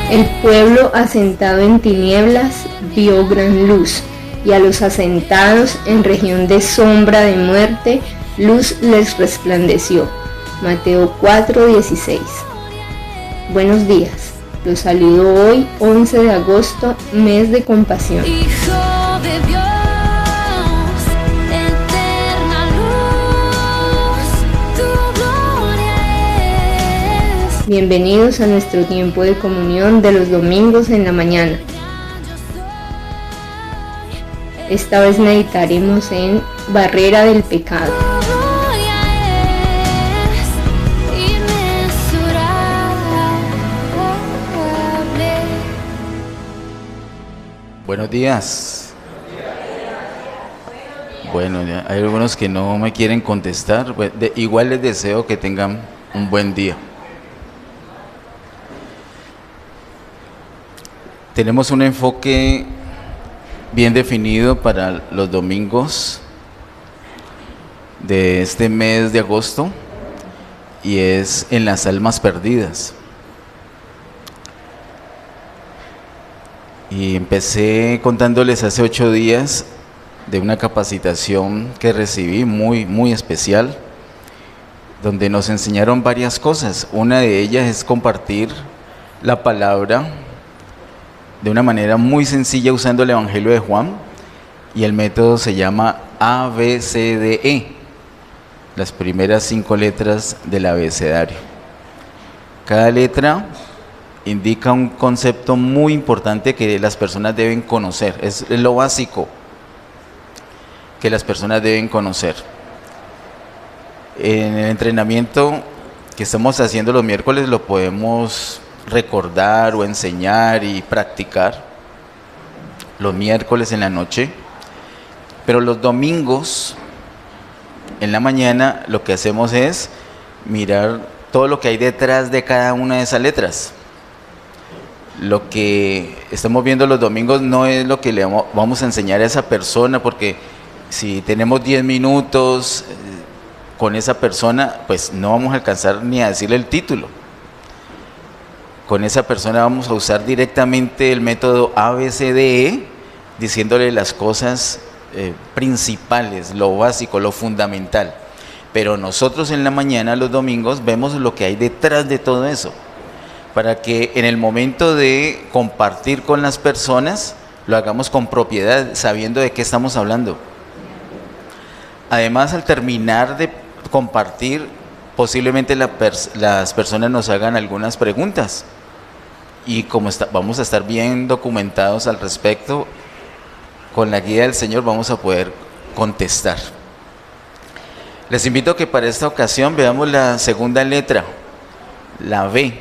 El pueblo asentado en tinieblas vio gran luz, y a los asentados en región de sombra de muerte, luz les resplandeció. Mateo 4:16. Buenos días, los saludo hoy 11 de agosto, mes de compasión. Hijo de Dios, eterna luz, tu gloria es. Bienvenidos a nuestro tiempo de comunión de los domingos en la mañana. Esta vez meditaremos en barrera del pecado. Tu gloria es inmensurable. Buenos días. Bueno, hay algunos que no me quieren contestar. Igual les deseo que tengan un buen día. Tenemos un enfoque bien definido para los domingos de este mes de agosto y es en las almas perdidas. Y empecé contándoles hace 8 días de una capacitación que recibí muy especial, donde nos enseñaron varias cosas. Una de ellas es compartir la palabra de una manera muy sencilla usando el Evangelio de Juan, y el método se llama ABCDE, las primeras 5 letras del abecedario. Cada letra indica un concepto muy importante que las personas deben conocer, es lo básico que las personas deben conocer. En el entrenamiento que estamos haciendo los miércoles lo podemos recordar o enseñar y practicar los miércoles en la noche, pero los domingos en la mañana lo que hacemos es mirar todo lo que hay detrás de cada una de esas letras. Lo que estamos viendo los domingos no es lo que le vamos a enseñar a esa persona, porque si tenemos 10 minutos con esa persona, pues no vamos a alcanzar ni a decirle el título. Con esa persona vamos a usar directamente el método ABCDE, diciéndole las cosas principales, lo básico, lo fundamental. Pero nosotros en la mañana, los domingos, vemos lo que hay detrás de todo eso, para que en el momento de compartir con las personas, lo hagamos con propiedad, sabiendo de qué estamos hablando. Además, al terminar de compartir, posiblemente las personas nos hagan algunas preguntas. Y como vamos a estar bien documentados al respecto, con la guía del Señor vamos a poder contestar. Les invito a que para esta ocasión veamos la segunda letra, la B.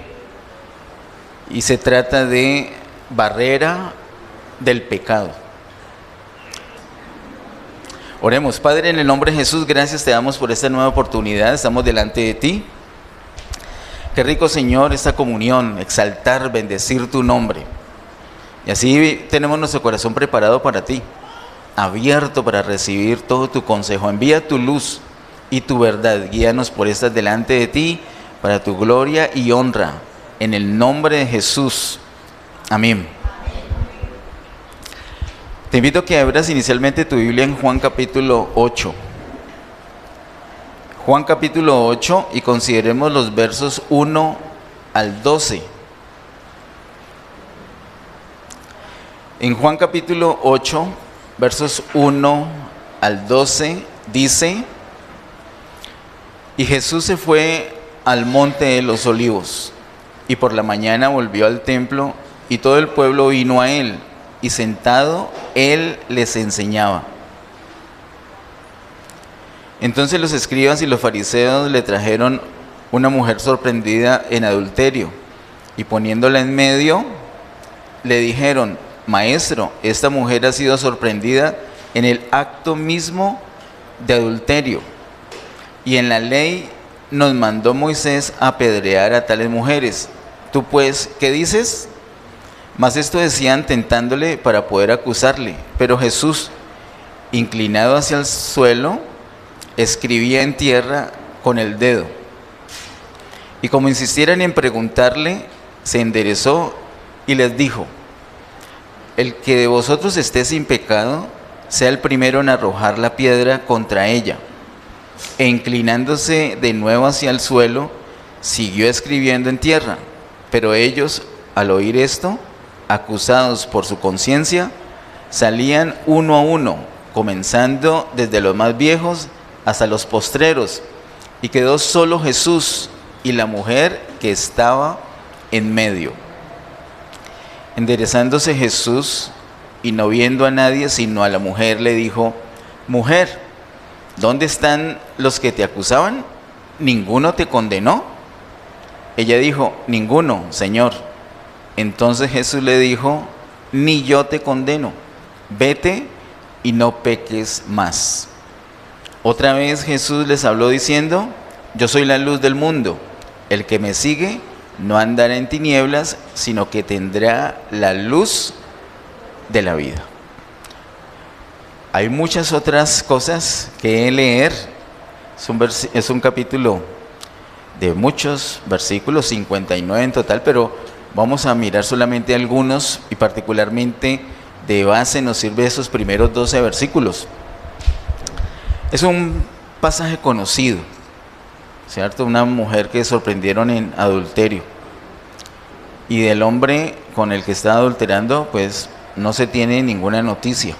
Y se trata de barrera del pecado. Oremos. Padre, en el nombre de Jesús, gracias te damos por esta nueva oportunidad. Estamos delante de ti. Qué rico, Señor, esta comunión, exaltar, bendecir tu nombre. Y así tenemos nuestro corazón preparado para ti, abierto para recibir todo tu consejo. Envía tu luz y tu verdad. Guíanos por estas delante de ti, para tu gloria y honra. En el nombre de Jesús. Amén. Te invito a que abras inicialmente tu Biblia en Juan capítulo 8. Juan capítulo 8, y consideremos los versos 1 al 12. En Juan capítulo 8, versos 1 al 12, dice: Y Jesús se fue al monte de los olivos, y por la mañana volvió al templo, y todo el pueblo vino a él, y sentado él les enseñaba. Entonces los escribas y los fariseos le trajeron una mujer sorprendida en adulterio, y poniéndola en medio, le dijeron: Maestro, esta mujer ha sido sorprendida en el acto mismo de adulterio, y en la ley nos mandó Moisés apedrear a tales mujeres. Tú pues, ¿qué dices? Mas esto decían tentándole para poder acusarle. Pero Jesús, inclinado hacia el suelo, escribía en tierra con el dedo. Y como insistieran en preguntarle, se enderezó y les dijo: el que de vosotros esté sin pecado, sea el primero en arrojar la piedra contra ella. E inclinándose de nuevo hacia el suelo, siguió escribiendo en tierra. Pero ellos, al oír esto, acusados por su conciencia, salían uno a uno, comenzando desde los más viejos hasta los postreros, y quedó solo Jesús y la mujer que estaba en medio. Enderezándose Jesús y no viendo a nadie sino a la mujer, le dijo: mujer, ¿dónde están los que te acusaban? ¿Ninguno te condenó? Ella dijo: ninguno, Señor. Entonces Jesús le dijo: ni yo te condeno, vete y no peques más. Otra vez Jesús les habló diciendo: yo soy la luz del mundo, el que me sigue no andará en tinieblas, sino que tendrá la luz de la vida. Hay muchas otras cosas que leer. Es un capítulo de muchos versículos, 59 en total, pero vamos a mirar solamente algunos, y particularmente de base nos sirve esos primeros 12 versículos. Es un pasaje conocido, ¿cierto? Una mujer que sorprendieron en adulterio, y del hombre con el que está adulterando pues no se tiene ninguna noticia.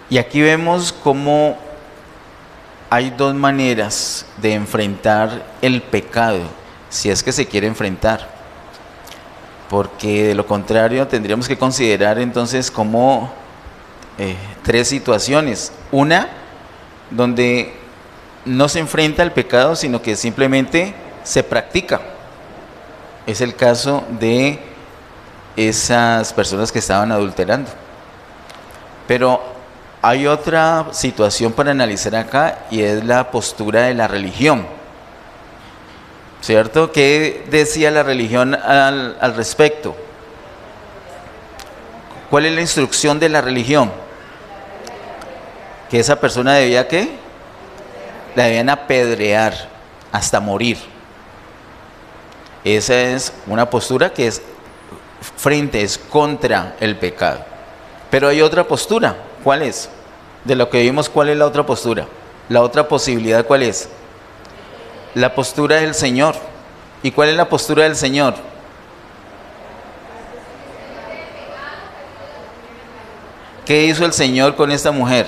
Y aquí vemos cómo hay dos maneras de enfrentar el pecado, si es que se quiere enfrentar, porque de lo contrario tendríamos que considerar entonces como tres situaciones. Una, donde no se enfrenta al pecado, sino que simplemente se practica. Es el caso de esas personas que estaban adulterando. Pero hay otra situación para analizar acá, y es la postura de la religión, ¿cierto? ¿Qué decía la religión al respecto? ¿Cuál es la instrucción de la religión? Que esa persona debía, ¿qué? La debían apedrear hasta morir. Esa es una postura que es contra el pecado. Pero hay otra postura. ¿Cuál es? De lo que vimos, ¿cuál es la otra postura? La otra posibilidad, ¿cuál es? La postura del Señor. ¿Y cuál es la postura del Señor? ¿Qué hizo el Señor con esta mujer?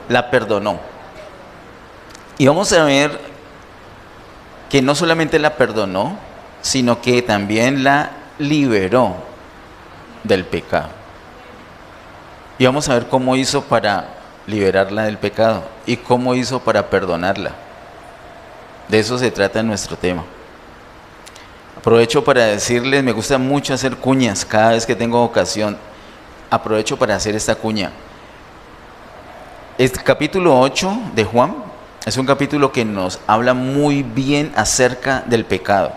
La perdonó. Y vamos a ver que no solamente la perdonó, sino que también la liberó del pecado. Y vamos a ver cómo hizo para liberarla del pecado y cómo hizo para perdonarla. De eso se trata nuestro tema. Aprovecho para decirles, me gusta mucho hacer cuñas cada vez que tengo ocasión. Aprovecho para hacer esta cuña. Este capítulo 8 de Juan es un capítulo que nos habla muy bien acerca del pecado.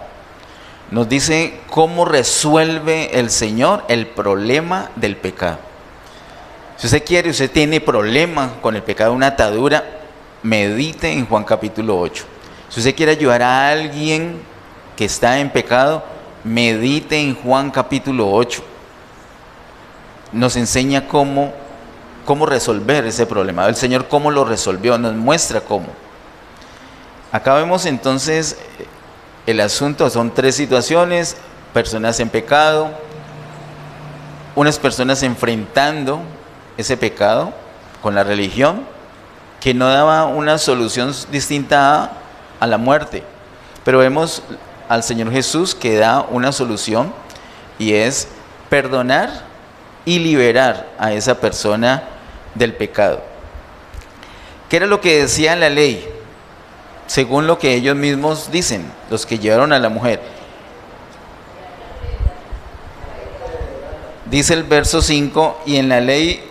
Nos dice cómo resuelve el Señor el problema del pecado. Si usted quiere, usted tiene problema con el pecado, una atadura, medite en Juan capítulo 8. Si usted quiere ayudar a alguien que está en pecado, medite en Juan capítulo 8. Nos enseña cómo resolver ese problema. El Señor cómo lo resolvió, nos muestra cómo. Acá vemos entonces el asunto, son tres situaciones: personas en pecado, unas personas enfrentando ese pecado con la religión, que no daba una solución distinta a la muerte. Pero vemos al Señor Jesús que da una solución, y es perdonar y liberar a esa persona del pecado. ¿Qué era lo que decía la ley? Según lo que ellos mismos dicen, los que llevaron a la mujer. Dice el verso 5: y en la ley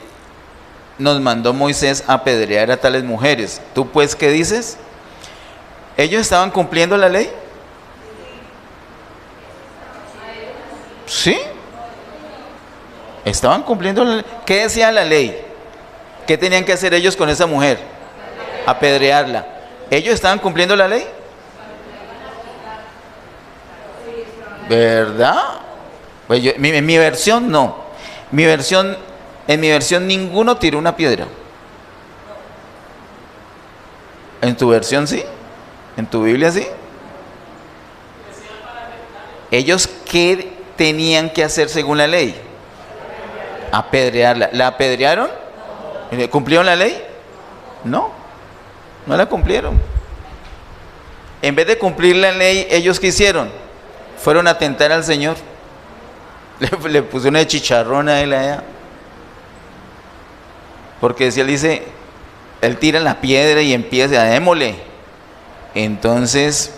nos mandó Moisés a apedrear a tales mujeres. ¿Tú pues qué dices? ¿Ellos estaban cumpliendo la ley? ¿Sí? Estaban cumpliendo la ley. ¿Qué decía la ley? ¿Qué tenían que hacer ellos con esa mujer? Apedrearla. ¿Ellos estaban cumpliendo la ley? ¿Verdad? Pues en mi versión no. En mi versión ninguno tiró una piedra. ¿En tu versión sí? ¿En tu Biblia sí? ¿Ellos qué tenían que hacer según la ley? Apedrearla. ¿La apedrearon? ¿Cumplieron la ley? No, no la cumplieron. En vez de cumplir la ley, ¿ellos qué hicieron? Fueron a tentar al Señor. Le pusieron de chicharrón a él allá. Porque si él dice, él tira la piedra y empieza a démosle. Entonces,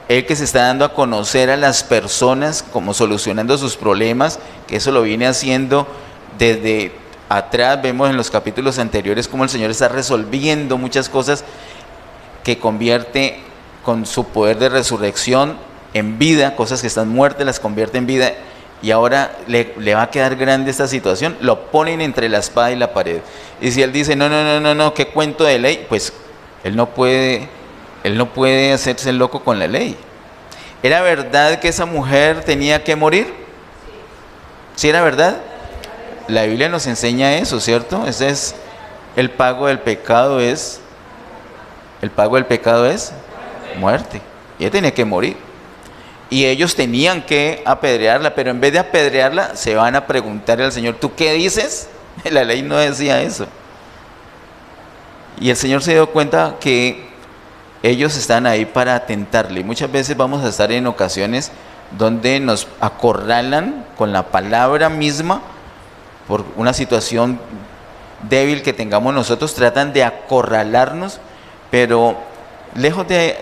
él que se está dando a conocer a las personas como solucionando sus problemas, que eso lo viene haciendo desde atrás, vemos en los capítulos anteriores cómo el Señor está resolviendo muchas cosas que convierte con su poder de resurrección en vida, cosas que están muertas las convierte en vida, y ahora le va a quedar grande esta situación, lo ponen entre la espada y la pared. Y si él dice, no, ¿qué cuento de ley? Pues él no puede hacerse loco con la ley. ¿Era verdad que esa mujer tenía que morir? ¿Sí era verdad? La Biblia nos enseña eso, ¿cierto? Ese es el pago del pecado es muerte. Ella tenía que morir. Y ellos tenían que apedrearla, pero en vez de apedrearla, se van a preguntarle al Señor, ¿tú qué dices? La ley no decía eso. Y el Señor se dio cuenta que ellos están ahí para tentarle. Muchas veces vamos a estar en ocasiones donde nos acorralan con la palabra misma por una situación débil que tengamos nosotros, tratan de acorralarnos, pero lejos de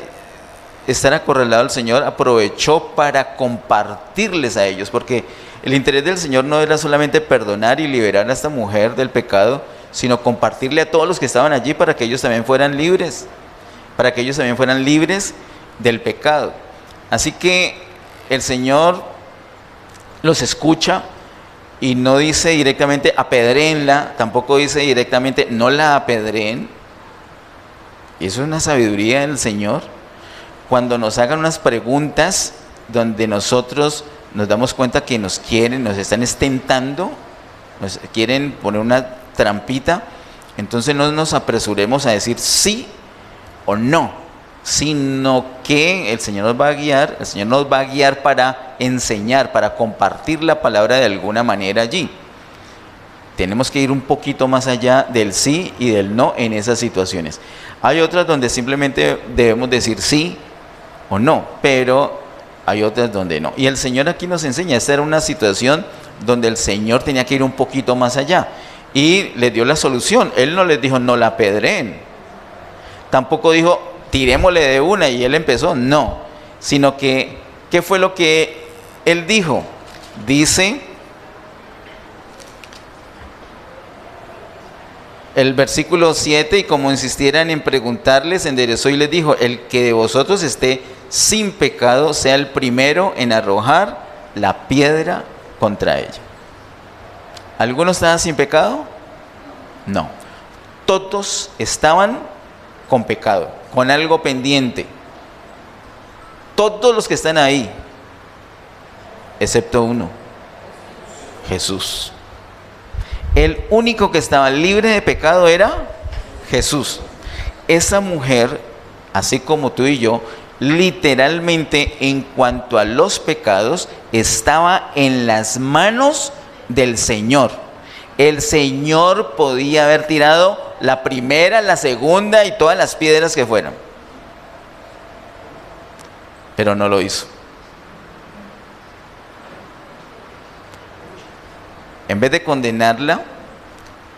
estar acorralado, el Señor aprovechó para compartirles a ellos, porque el interés del Señor no era solamente perdonar y liberar a esta mujer del pecado, sino compartirle a todos los que estaban allí para que ellos también fueran libres, del pecado. Así que el Señor los escucha y no dice directamente apedréenla, tampoco dice directamente no la apedreen. Y eso es una sabiduría del Señor. Cuando nos hagan unas preguntas donde nosotros nos damos cuenta que nos están tentando, nos quieren poner una trampita, entonces no nos apresuremos a decir sí o no, sino que el Señor nos va a guiar para enseñar, para compartir la palabra de alguna manera allí. Tenemos que ir un poquito más allá del sí y del no en esas situaciones. Hay otras donde simplemente debemos decir sí o no, pero hay otras donde no. Y el Señor aquí nos enseña, esta era una situación donde el Señor tenía que ir un poquito más allá y les dio la solución. Él no les dijo no la apedreen, tampoco dijo tirémosle de una y él empezó, no, sino que ¿qué fue lo que él dijo? Dice el versículo 7, y como insistieran en preguntarles, enderezó y les dijo, el que de vosotros esté sin pecado sea el primero en arrojar la piedra contra ella. ¿Alguno estaba sin pecado? No. Todos estaban con pecado, con algo pendiente. Todos los que están ahí, excepto uno, Jesús. El único que estaba libre de pecado era Jesús. Esa mujer, así como tú y yo, literalmente en cuanto a los pecados, estaba en las manos del Señor. El Señor podía haber tirado la primera, la segunda y todas las piedras que fueran, pero no lo hizo. En vez de condenarla,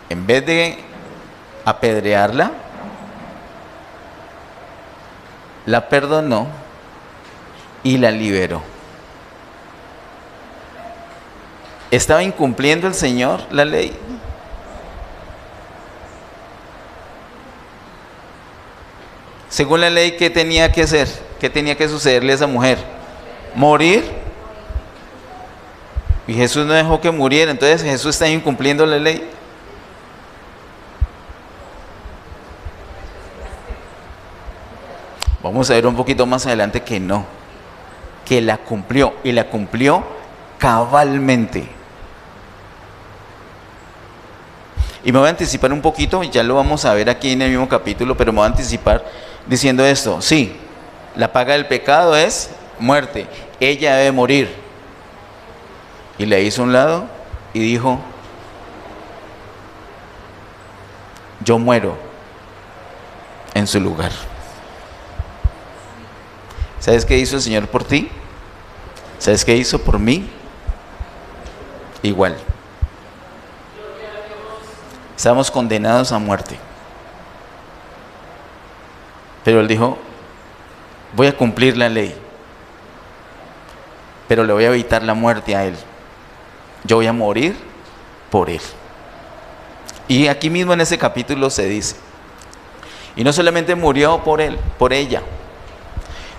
en vez de apedrearla, la perdonó y la liberó. ¿Estaba incumpliendo el Señor la ley? Según la ley, ¿qué tenía que hacer? ¿Qué tenía que sucederle a esa mujer? ¿Morir? Y Jesús no dejó que muriera, entonces Jesús está incumpliendo la ley. Vamos a ver un poquito más adelante que no. que la cumplió, y la cumplió cabalmente. Y me voy a anticipar un poquito, ya lo vamos a ver aquí en el mismo capítulo, pero me voy a anticipar diciendo esto. Sí, la paga del pecado es muerte, ella debe morir. Y le hizo a un lado y dijo: yo muero en su lugar. ¿Sabes qué hizo el Señor por ti? ¿Sabes qué hizo por mí? Igual. Estamos condenados a muerte. Pero Él dijo: voy a cumplir la ley, pero le voy a evitar la muerte a Él. Yo voy a morir por Él. Y aquí mismo en ese capítulo se dice, y no solamente murió por Él, por ella.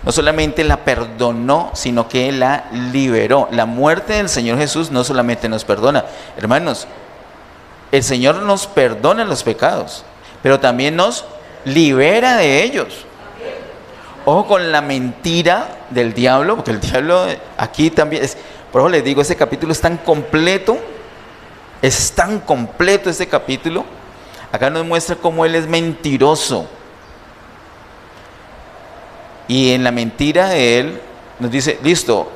No solamente la perdonó, sino que la liberó. La muerte del Señor Jesús no solamente nos perdona. Hermanos, el Señor nos perdona los pecados, pero también nos libera de ellos. Ojo con la mentira del diablo, porque el diablo aquí también es, por eso les digo, este capítulo es tan completo este capítulo. Acá nos muestra cómo Él es mentiroso. Y en la mentira de Él nos dice: listo,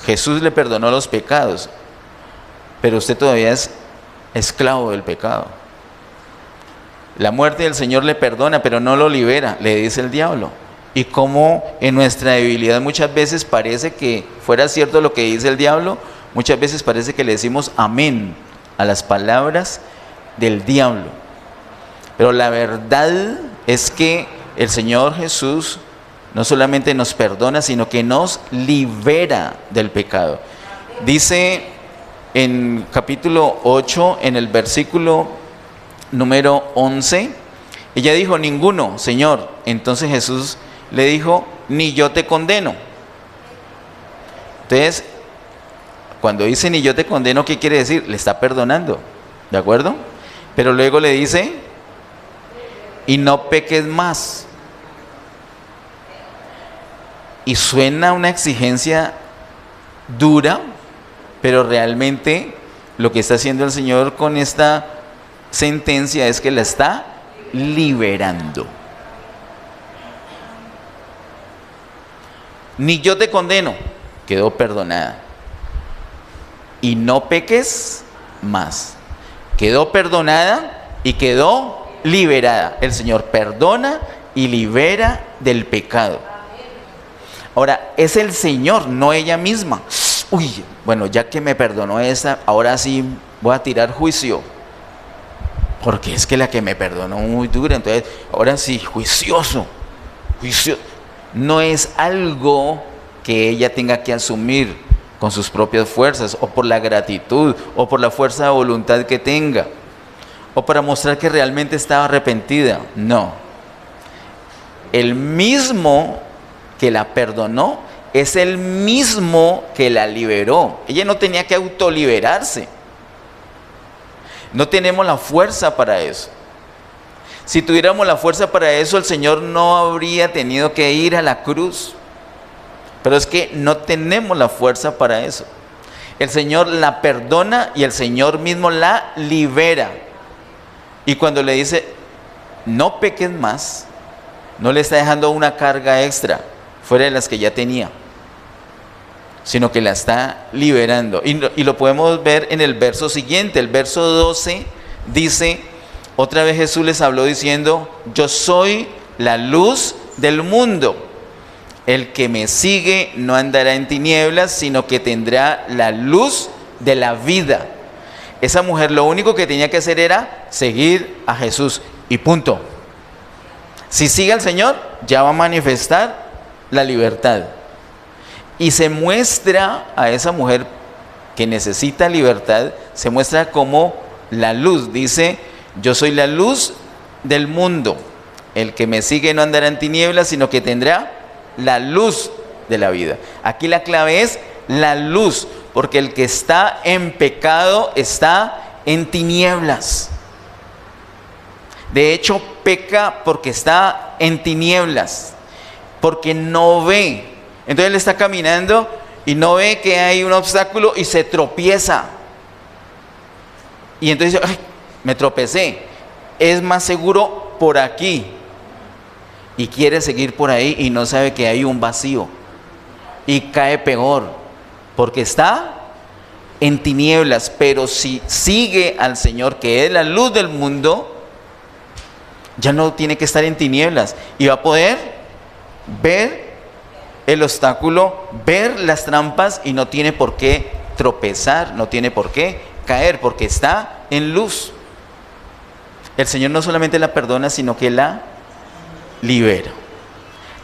Jesús le perdonó los pecados, pero usted todavía es esclavo del pecado. La muerte del Señor le perdona, pero no lo libera, le dice el diablo. Y como en nuestra debilidad muchas veces parece que fuera cierto lo que dice el diablo, muchas veces parece que le decimos amén a las palabras del diablo. Pero la verdad es que el Señor Jesús no solamente nos perdona, sino que nos libera del pecado. Dice en capítulo 8, en el versículo número 11, ella dijo: ninguno, Señor. Entonces Jesús le dijo: ni yo te condeno. Entonces, cuando dice ni yo te condeno, ¿qué quiere decir? Le está perdonando, ¿de acuerdo? Pero luego le dice: y no peques más. Y suena una exigencia dura, pero realmente lo que está haciendo el Señor con esta sentencia es que la está liberando. Ni yo te condeno, quedó perdonada. Y no peques más, quedó perdonada y quedó liberada. El Señor perdona y libera del pecado. Ahora, es el Señor, no ella misma. Uy, bueno, ya que me perdonó esa, ahora sí voy a tirar juicio, porque es que la que me perdonó muy dura, entonces ahora sí, juicioso. No es algo que ella tenga que asumir con sus propias fuerzas, o por la gratitud, o por la fuerza de voluntad que tenga, o para mostrar que realmente estaba arrepentida. No. El mismo que la perdonó es el mismo que la liberó. Ella no tenía que autoliberarse. No tenemos la fuerza para eso. Si tuviéramos la fuerza para eso, el Señor no habría tenido que ir a la cruz. Pero es que no tenemos la fuerza para eso. El Señor la perdona y el Señor mismo la libera. Y cuando le dice: no peques más, no le está dejando una carga extra fuera de las que ya tenía, sino que la está liberando. Y lo podemos ver en el verso siguiente. El verso 12 dice: otra vez Jesús les habló diciendo: yo soy la luz del mundo. El que me sigue no andará en tinieblas, sino que tendrá la luz de la vida. Esa mujer lo único que tenía que hacer era seguir a Jesús y punto. Si sigue al Señor, ya va a manifestar la libertad. Y se muestra a esa mujer que necesita libertad, se muestra como la luz. Dice: yo soy la luz del mundo. El que me sigue no andará en tinieblas, sino que tendrá la luz de la vida. Aquí la clave es la luz, porque el que está en pecado está en tinieblas. De hecho, peca porque está en tinieblas, porque no ve, Entonces él está caminando y no ve que hay un obstáculo y se tropieza. Y entonces dice, ay, me tropecé. Es más seguro por aquí. Y quiere seguir por ahí y no sabe que hay un vacío. Y cae peor, porque está en tinieblas. Pero si sigue al Señor, que es la luz del mundo, ya no tiene que estar en tinieblas. Y va a poder ver el obstáculo, ver las trampas y no tiene por qué tropezar, no tiene por qué caer, porque está en luz. El Señor no solamente la perdona, sino que la libera.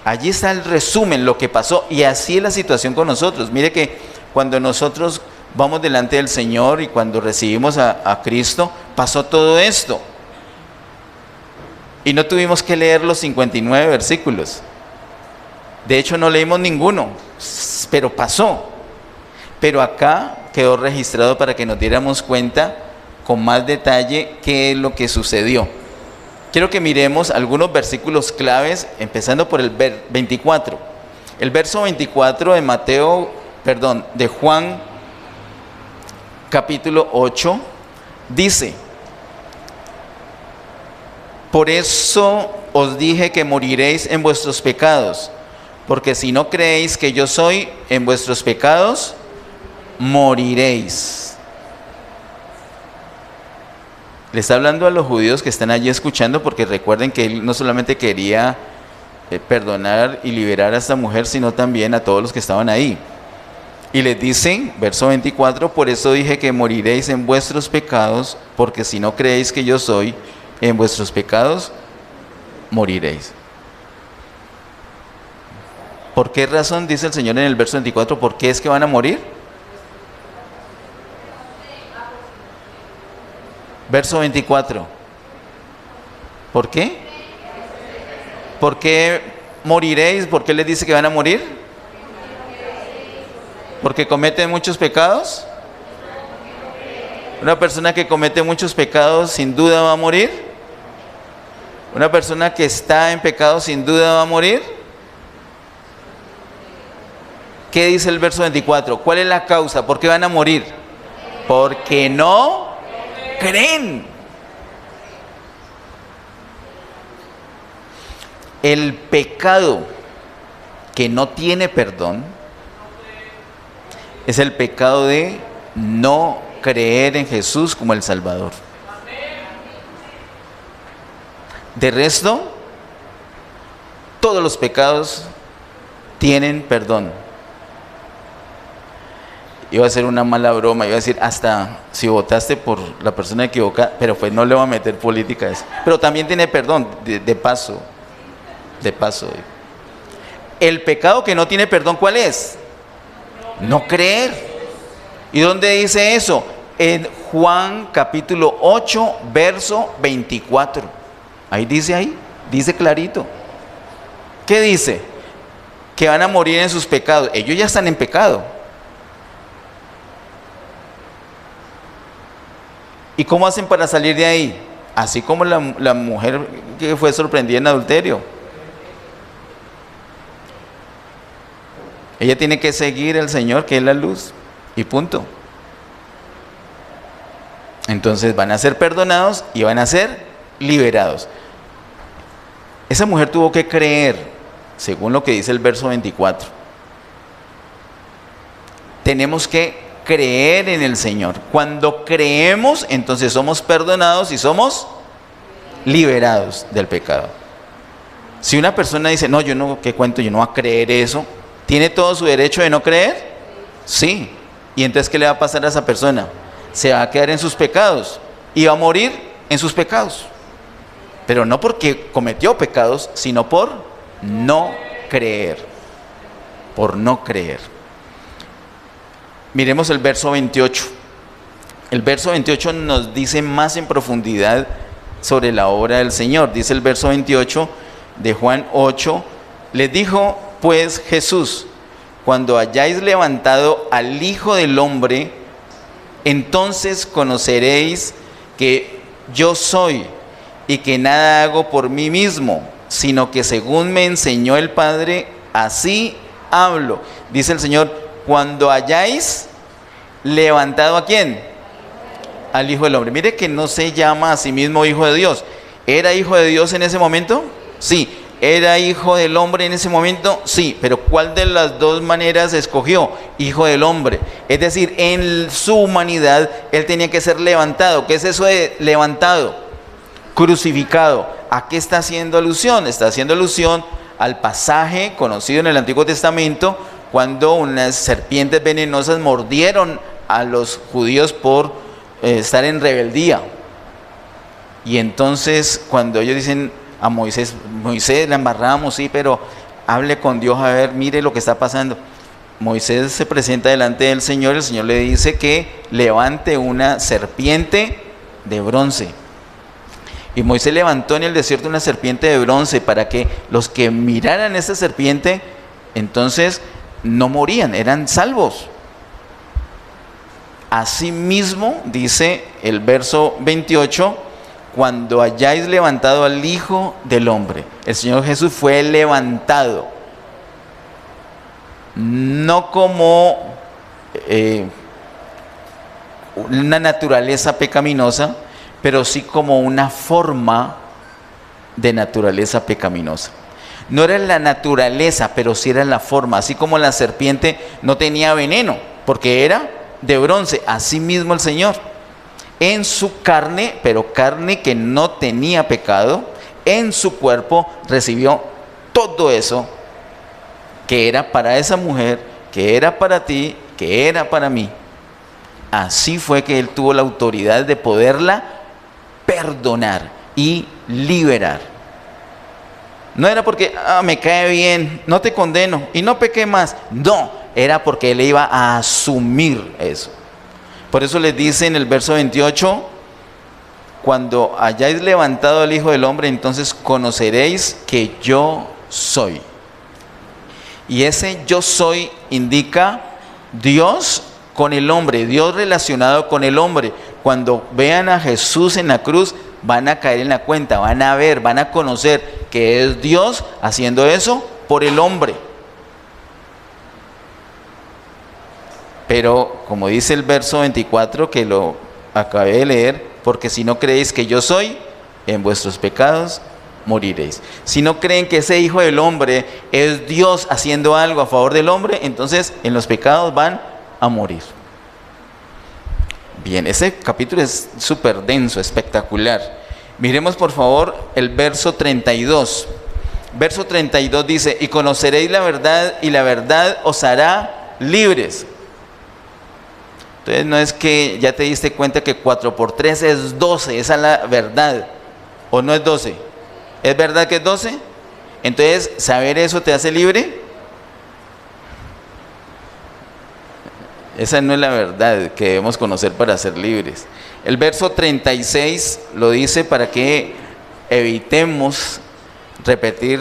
Allí está el resumen, lo que pasó, y así es la situación con nosotros. Mire que cuando nosotros vamos delante del Señor y cuando recibimos a Cristo, pasó todo esto. Y no tuvimos que leer los 59 versículos. De hecho, no leímos ninguno, pero pasó. Pero acá quedó registrado para que nos diéramos cuenta con más detalle qué es lo que sucedió. Quiero que miremos algunos versículos claves, empezando por el 24. El verso 24 de Juan, capítulo 8, dice: por eso os dije que moriréis en vuestros pecados, porque si no creéis que yo soy, en vuestros pecados moriréis. Le está hablando a los judíos que están allí escuchando, porque recuerden que él no solamente quería perdonar y liberar a esta mujer, sino también a todos los que estaban ahí. Y les dice, verso 24, por eso dije que moriréis en vuestros pecados, porque si no creéis que yo soy, en vuestros pecados moriréis. ¿Por qué razón dice el Señor en el verso 24? ¿Por qué es que van a morir? Verso 24. ¿Por qué? ¿Por qué moriréis? ¿Por qué les dice que van a morir? ¿Porque cometen muchos pecados? Una persona que comete muchos pecados sin duda va a morir. Una persona que está en pecado sin duda va a morir. ¿Qué dice el verso 24? ¿Cuál es la causa? ¿Por qué van a morir? Porque no creen. El pecado que no tiene perdón es el pecado de no creer en Jesús como el Salvador. De resto, todos los pecados tienen perdón. Iba a hacer una mala broma, iba a decir, hasta si votaste por la persona equivocada, pero pues no le voy a meter política a eso. Pero también tiene perdón, de paso. El pecado que no tiene perdón, ¿cuál es? No creer. ¿Y dónde dice eso? En Juan capítulo 8, verso 24. Ahí, dice clarito. ¿Qué dice? Que van a morir en sus pecados. Ellos ya están en pecado. ¿Y cómo hacen para salir de ahí? Así como la mujer que fue sorprendida en adulterio. Ella tiene que seguir al Señor, que es la luz, y punto. Entonces van a ser perdonados y van a ser liberados. Esa mujer tuvo que creer, según lo que dice el verso 24. Tenemos que creer en el Señor. Cuando creemos, entonces somos perdonados y somos liberados del pecado. Si una persona dice, no, yo no, ¿qué cuento? Yo no voy a creer eso. ¿Tiene todo su derecho de no creer? Sí. ¿Y entonces qué le va a pasar a esa persona? Se va a quedar en sus pecados y va a morir en sus pecados. Pero no porque cometió pecados, sino por no creer. Por no creer. Miremos el verso 28. El verso 28 nos dice más en profundidad sobre la obra del Señor. Dice el verso 28 de Juan 8, les dijo pues Jesús, cuando hayáis levantado al Hijo del Hombre, entonces conoceréis que yo soy y que nada hago por mí mismo, sino que según me enseñó el Padre, así hablo. Dice el Señor, cuando hayáis levantado ¿a quién? Al Hijo del Hombre. Mire que no se llama a sí mismo Hijo de Dios. ¿Era Hijo de Dios en ese momento? Sí. ¿Era Hijo del Hombre en ese momento? Sí. Pero ¿cuál de las dos maneras escogió? Hijo del Hombre. Es decir, en su humanidad Él tenía que ser levantado. ¿Qué es eso de levantado? Crucificado. ¿A qué está haciendo alusión? Está haciendo alusión al pasaje conocido en el Antiguo Testamento, cuando unas serpientes venenosas mordieron a los judíos por estar en rebeldía. Y entonces cuando ellos dicen a Moisés, Moisés, la embarramos, sí, pero hable con Dios, a ver, mire lo que está pasando. Moisés se presenta delante del Señor, el Señor le dice que levante una serpiente de bronce. Y Moisés levantó en el desierto una serpiente de bronce para que los que miraran esa serpiente, entonces no morían, eran salvos. Asimismo, dice el verso 28, cuando hayáis levantado al Hijo del Hombre. El Señor Jesús fue levantado, no como una naturaleza pecaminosa, pero sí como una forma de naturaleza pecaminosa. No era la naturaleza, pero sí era la forma. Así como la serpiente no tenía veneno, porque era de bronce, así mismo el Señor. En su carne, pero carne que no tenía pecado, en su cuerpo recibió todo eso que era para esa mujer, que era para ti, que era para mí. Así fue que Él tuvo la autoridad de poderla perdonar y liberar. No era porque me cae bien, no te condeno y no pequé más. No, era porque Él iba a asumir eso. Por eso les dice en el verso 28, cuando hayáis levantado al Hijo del Hombre, entonces conoceréis que yo soy. Y ese yo soy indica Dios con el hombre, Dios relacionado con el hombre. Cuando vean a Jesús en la cruz, van a caer en la cuenta, van a ver, van a conocer que es Dios haciendo eso por el hombre. Pero como dice el verso 24 que lo acabé de leer, porque si no creéis que yo soy, en vuestros pecados moriréis. Si no creen que ese Hijo del Hombre es Dios haciendo algo a favor del hombre, entonces en los pecados van a morir. Bien, ese capítulo es súper denso, espectacular. Miremos por favor el verso 32. Verso 32 dice, y conoceréis la verdad y la verdad os hará libres. Entonces no es que ya te diste cuenta que 4 por 3 es 12, esa es la verdad. ¿O no es 12? ¿Es verdad que es 12? Entonces, ¿saber eso te hace libre? Esa no es la verdad que debemos conocer para ser libres. El verso 36 lo dice para que evitemos repetir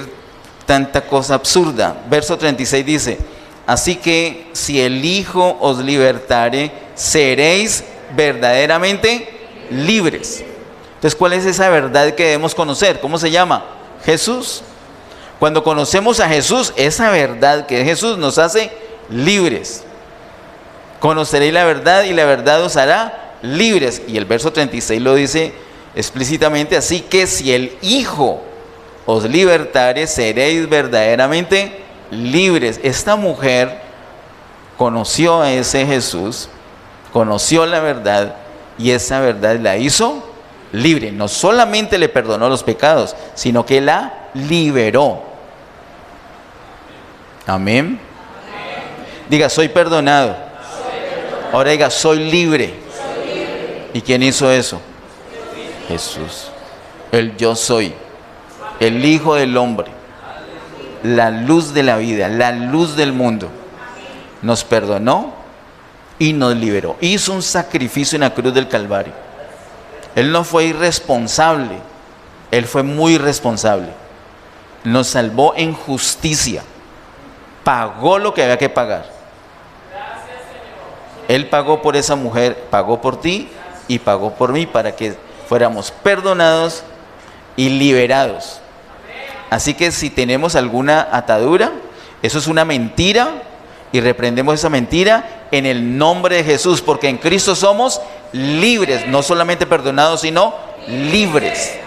tanta cosa absurda. Verso 36 dice, así que si el Hijo os libertare, seréis verdaderamente libres. Entonces, ¿cuál es esa verdad que debemos conocer? ¿Cómo se llama? Jesús. Cuando conocemos a Jesús, esa verdad que es Jesús nos hace libres. Conoceréis la verdad y la verdad os hará libres. Y el verso 36 lo dice explícitamente, así que si el Hijo os libertare, seréis verdaderamente libres. Esta mujer conoció a ese Jesús, conoció la verdad y esa verdad la hizo libre. No solamente le perdonó los pecados, sino que la liberó. Amén. Diga, soy perdonado. Ahora diga, soy libre. ¿Y quién hizo eso? Jesús. El yo soy, el Hijo del Hombre, la luz de la vida, la luz del mundo. Nos perdonó y nos liberó. Hizo un sacrificio en la cruz del Calvario. Él no fue irresponsable, Él fue muy responsable. Nos salvó en justicia. Pagó lo que había que pagar. Él pagó por esa mujer, pagó por ti y pagó por mí para que fuéramos perdonados y liberados. Así que si tenemos alguna atadura, Eso es una mentira y reprendemos esa mentira en el nombre de Jesús, porque en Cristo somos libres, no solamente perdonados, sino libres.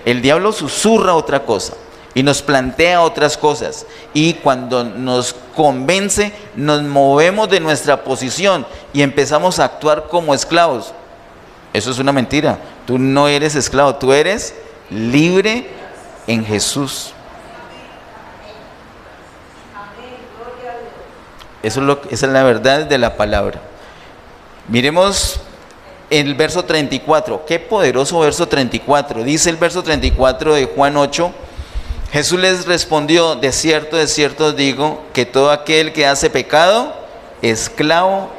El diablo susurra otra cosa y nos plantea otras cosas, y cuando nos convence nos movemos de nuestra posición y empezamos a actuar como esclavos. Eso es una mentira. Tú no eres esclavo, tú eres libre en Jesús. Esa es la verdad de la palabra. Miremos el verso 34. Qué poderoso verso 34. Dice el verso 34 de Juan 8. Jesús les respondió: de cierto os digo, que todo aquel que hace pecado, esclavo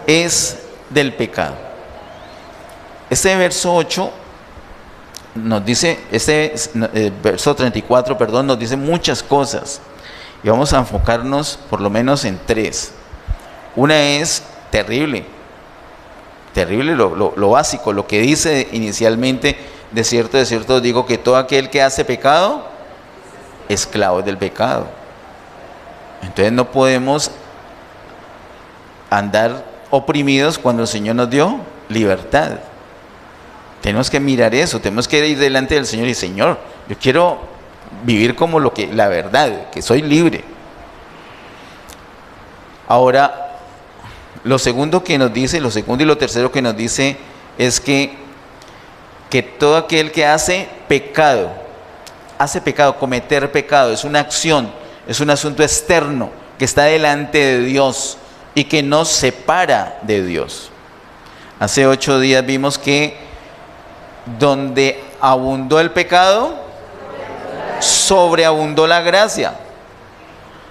es del pecado. Este verso 8 nos dice, verso 34, perdón, nos dice muchas cosas. Y vamos a enfocarnos por lo menos en tres. Una es terrible lo básico, lo que dice inicialmente: de cierto os digo, que todo aquel que hace pecado, esclavo es del pecado. Entonces no podemos andar oprimidos cuando el Señor nos dio libertad. Tenemos que mirar eso, tenemos que ir delante del Señor y: Señor, yo quiero vivir como la verdad, que soy libre. Ahora, lo segundo y lo tercero que nos dice es que todo aquel que hace pecado, cometer pecado, es una acción, es un asunto externo que está delante de Dios y que nos separa de Dios. Hace 8 días vimos que donde abundó el pecado, sobreabundó la gracia.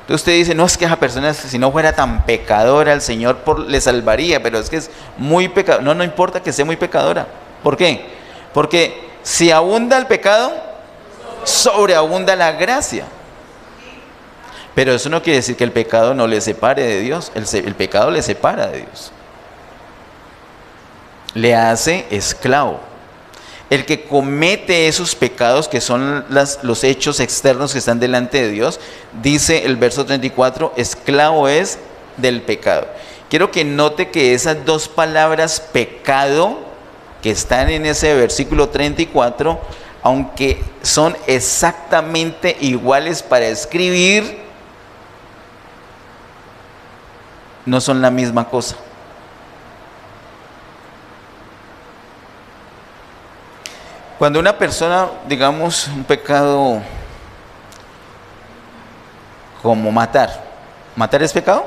Entonces usted dice: no, es que esa persona, si no fuera tan pecadora, el Señor le salvaría, pero es que es muy pecadora. No importa que sea muy pecadora. ¿Por qué? Porque si abunda el pecado, sobreabunda la gracia. Pero eso no quiere decir que el pecado no le separe de Dios. El pecado le separa de Dios, le hace esclavo. El que comete esos pecados, que son los hechos externos que están delante de Dios, dice el verso 34, esclavo es del pecado. Quiero que note que esas dos palabras pecado que están en ese versículo 34, aunque son exactamente iguales para escribir, no son la misma cosa. Cuando una persona, digamos, un pecado como matar es pecado,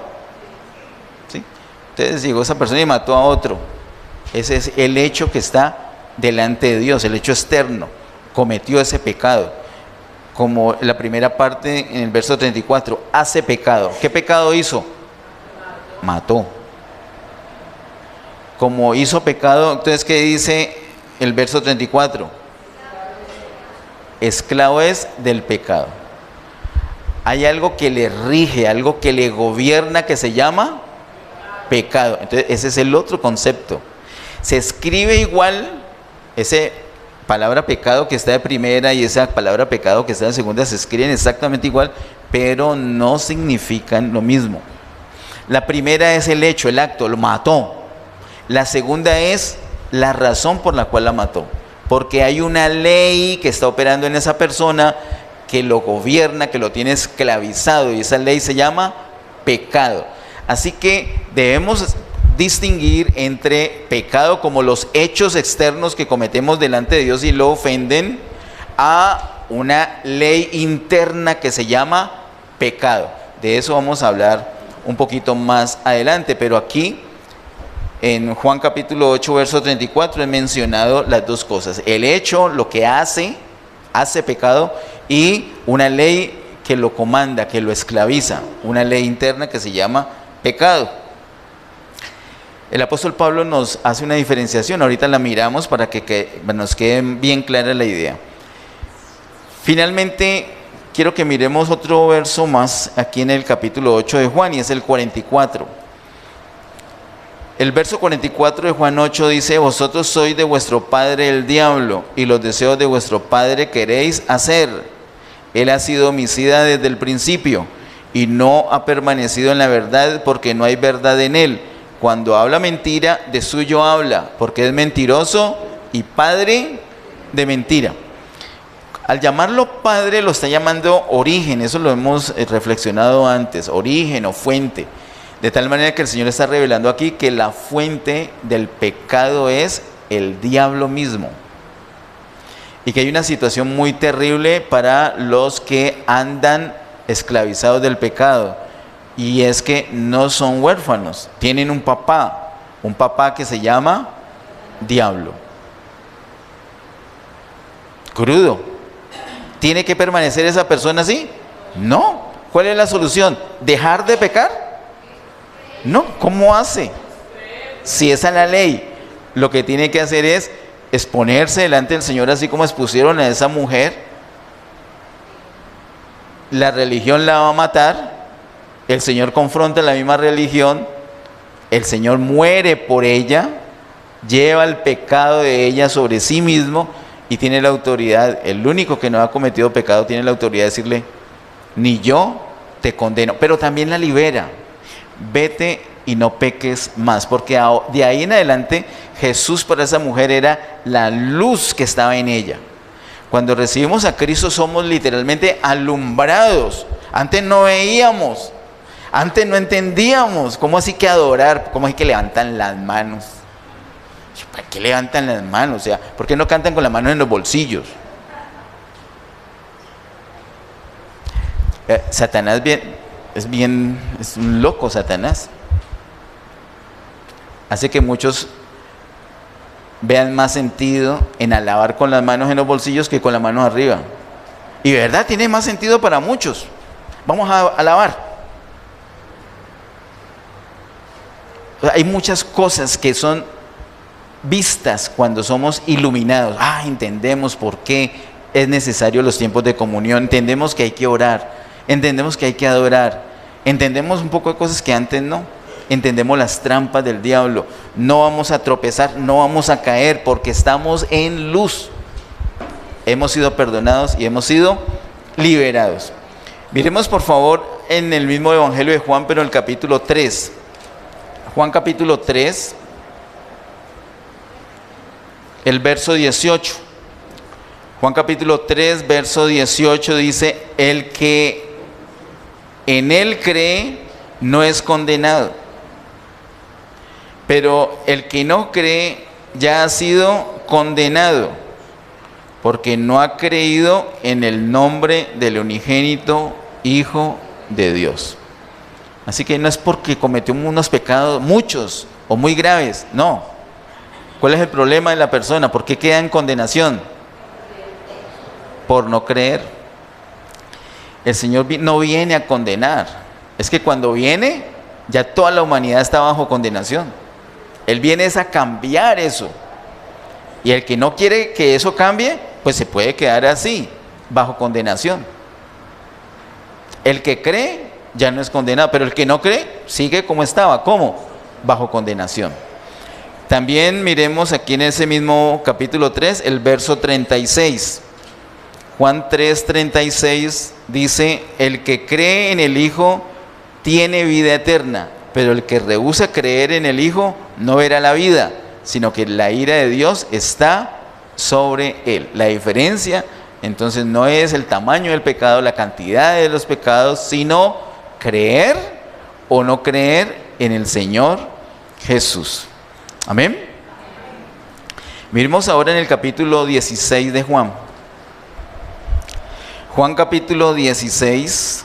¿sí? Entonces llegó esa persona y mató a otro. Ese es el hecho que está delante de Dios, el hecho externo. Cometió ese pecado. Como la primera parte en el verso 34, hace pecado. ¿Qué pecado hizo? Mató. Como hizo pecado, entonces ¿qué dice el verso 34? Esclavo es del pecado. Hay algo que le rige, algo que le gobierna, que se llama pecado. Entonces ese es el otro concepto. Se escribe igual, esa palabra pecado que está de primera y esa palabra pecado que está de segunda se escriben exactamente igual, pero no significan lo mismo. La primera es el hecho, el acto, lo mató. La segunda es la razón por la cual la mató. Porque hay una ley que está operando en esa persona, que lo gobierna, que lo tiene esclavizado, y esa ley se llama pecado. Así que debemos distinguir entre pecado como los hechos externos que cometemos delante de Dios y lo ofenden, a una ley interna que se llama pecado. De eso vamos a hablar un poquito más adelante, pero aquí en Juan capítulo 8, verso 34, he mencionado las dos cosas: el hecho, lo que hace pecado, y una ley que lo comanda, que lo esclaviza, una ley interna que se llama pecado. El apóstol Pablo nos hace una diferenciación, ahorita la miramos para que nos quede bien clara la idea. Finalmente, quiero que miremos otro verso más aquí en el capítulo 8 de Juan, y es el 44. El verso 44 de Juan 8 dice: vosotros sois de vuestro padre el diablo, y los deseos de vuestro padre queréis hacer. Él ha sido homicida desde el principio, y no ha permanecido en la verdad porque no hay verdad en él. Cuando habla mentira, de suyo habla, porque es mentiroso y padre de mentira. Al llamarlo padre lo está llamando origen, eso lo hemos reflexionado antes, origen o fuente. De tal manera que el Señor está revelando aquí que la fuente del pecado es el diablo mismo. Y que hay una situación muy terrible para los que andan esclavizados del pecado. Y es que no son huérfanos, tienen un papá que se llama diablo. Crudo. ¿Tiene que permanecer esa persona así? No. ¿Cuál es la solución? ¿Dejar de pecar? No. ¿Cómo hace? Si esa es la ley, lo que tiene que hacer es exponerse delante del Señor, así como expusieron a esa mujer. La religión la va a matar. El Señor confronta la misma religión. El Señor muere por ella, lleva el pecado de ella sobre sí mismo y tiene la autoridad, el único que no ha cometido pecado tiene la autoridad de decirle, ni yo te condeno, pero también la libera. Vete y no peques más, porque de ahí en adelante Jesús para esa mujer era la luz que estaba en ella. Cuando recibimos a Cristo somos literalmente alumbrados. Antes no veíamos, antes no entendíamos. ¿Cómo así que adorar? ¿Cómo así que levantan las manos? ¿Para qué levantan las manos? O sea, ¿por qué no cantan con las manos en los bolsillos? Satanás es un loco Satanás. Hace que muchos vean más sentido en alabar con las manos en los bolsillos que con las manos arriba. Y de verdad tiene más sentido para muchos. Vamos a alabar. Hay muchas cosas que son vistas cuando somos iluminados. Entendemos por qué es necesario los tiempos de comunión. Entendemos que hay que orar. Entendemos que hay que adorar. Entendemos un poco de cosas que antes no. Entendemos las trampas del diablo. No vamos a tropezar, no vamos a caer porque estamos en luz. Hemos sido perdonados y hemos sido liberados. Miremos por favor en el mismo Evangelio de Juan, pero en el capítulo 3. Juan capítulo 3, el verso 18. Juan capítulo 3, verso 18 dice, el que en él cree no es condenado, pero el que no cree ya ha sido condenado, porque no ha creído en el nombre del unigénito Hijo de Dios. Así que no es porque cometió unos pecados, muchos o muy graves, no. ¿Cuál es el problema de la persona? ¿Por qué queda en condenación? Por no creer. El Señor no viene a condenar. Es que cuando viene, ya toda la humanidad está bajo condenación. Él viene es a cambiar eso. Y el que no quiere que eso cambie, pues se puede quedar así, bajo condenación. El que cree ya no es condenado, pero el que no cree sigue como estaba. ¿Cómo? Bajo condenación. También miremos aquí en ese mismo capítulo 3, el verso 36. Juan 3, 36 dice, el que cree en el Hijo tiene vida eterna, pero el que rehúsa creer en el Hijo no verá la vida, sino que la ira de Dios está sobre él. La diferencia entonces no es el tamaño del pecado, la cantidad de los pecados, sino creer o no creer en el Señor Jesús. Amén. Miremos ahora en el capítulo 16 de Juan. Juan capítulo 16.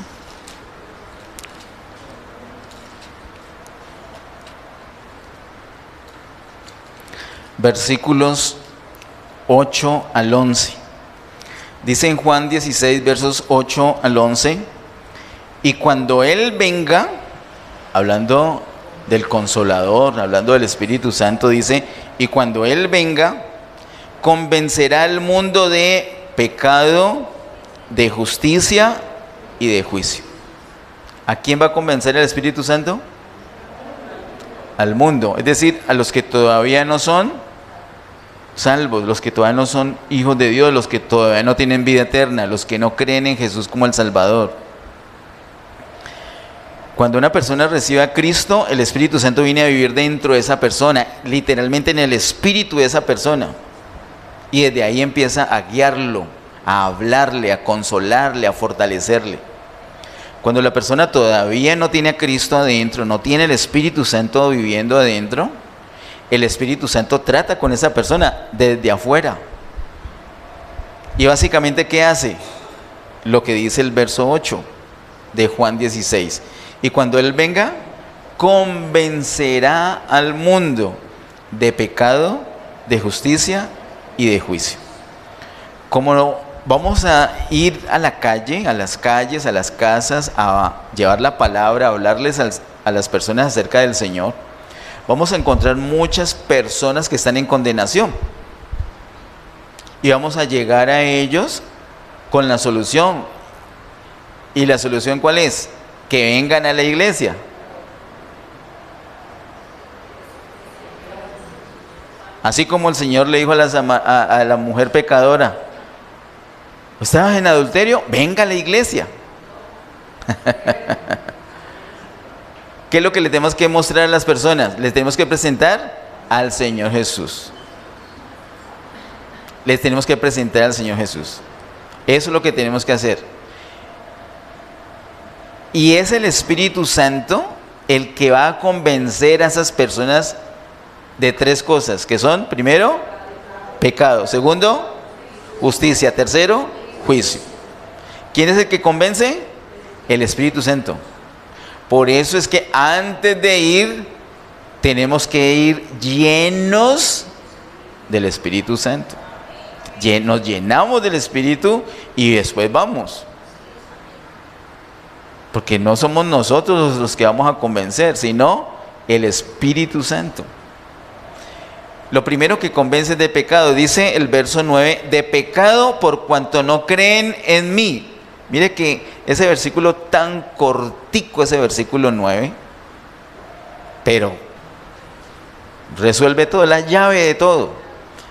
Versículos 8 al 11. Dice en Juan 16, versos 8 al 11, y cuando Él venga, hablando del Consolador, hablando del Espíritu Santo, dice, y cuando Él venga, convencerá al mundo de pecado, de justicia y de juicio. ¿A quién va a convencer el Espíritu Santo? Al mundo, es decir, a los que todavía no son salvos, los que todavía no son hijos de Dios, los que todavía no tienen vida eterna, los que no creen en Jesús como el Salvador. Cuando una persona recibe a Cristo, el Espíritu Santo viene a vivir dentro de esa persona, literalmente en el espíritu de esa persona. Y desde ahí empieza a guiarlo, a hablarle, a consolarle, a fortalecerle. Cuando la persona todavía no tiene a Cristo adentro, no tiene el Espíritu Santo viviendo adentro, el Espíritu Santo trata con esa persona desde afuera. Y básicamente, ¿qué hace? Lo que dice el verso 8 de Juan 16. Y cuando Él venga, convencerá al mundo de pecado, de justicia y de juicio. Como vamos a ir a la calle, a las calles, a las casas, a llevar la palabra, a hablarles a las personas acerca del Señor, vamos a encontrar muchas personas que están en condenación. Y vamos a llegar a ellos con la solución. ¿Y la solución cuál es? Que vengan a la iglesia. Así como el Señor le dijo a la mujer pecadora: ¿estabas en adulterio? Venga a la iglesia. ¿Qué es lo que le tenemos que mostrar a las personas? Les tenemos que presentar al Señor Jesús. Les tenemos que presentar al Señor Jesús. Eso es lo que tenemos que hacer. Y es el Espíritu Santo el que va a convencer a esas personas de tres cosas, que son, primero, pecado; segundo, justicia; tercero, juicio. ¿Quién es el que convence? El Espíritu Santo. Por eso es que antes de ir, tenemos que ir llenos del Espíritu Santo. Nos llenamos del Espíritu y después vamos. Porque no somos nosotros los que vamos a convencer, sino el Espíritu Santo. Lo primero que convence de pecado, dice el verso 9, de pecado por cuanto no creen en mí. Mire que ese versículo tan cortico, ese versículo 9, pero resuelve todo, la llave de todo.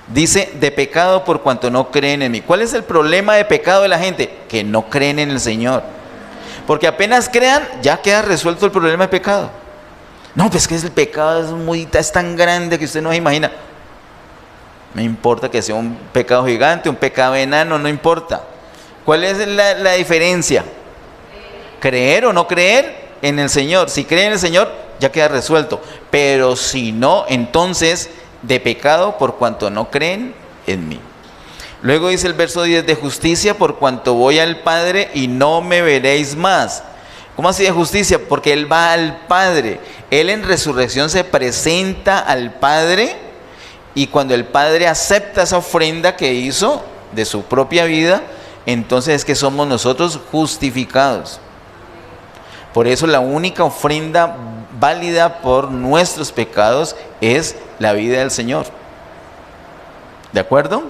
Dice, de pecado por cuanto no creen en mí. ¿Cuál es el problema de pecado de la gente? Que no creen en el Señor. Porque apenas crean, ya queda resuelto el problema de pecado. No, pues que el pecado es tan grande que usted no se imagina. No importa que sea un pecado gigante, un pecado enano, no importa. ¿Cuál es la diferencia? Creer o no creer en el Señor. Si creen en el Señor, ya queda resuelto. Pero si no, entonces, de pecado por cuanto no creen en mí. Luego dice el verso 10, de justicia por cuanto voy al Padre y no me veréis más. ¿Cómo así de justicia? Porque Él va al Padre. Él en resurrección se presenta al Padre, y cuando el Padre acepta esa ofrenda que hizo de su propia vida, entonces es que somos nosotros justificados. Por eso la única ofrenda válida por nuestros pecados es la vida del Señor. ¿De acuerdo?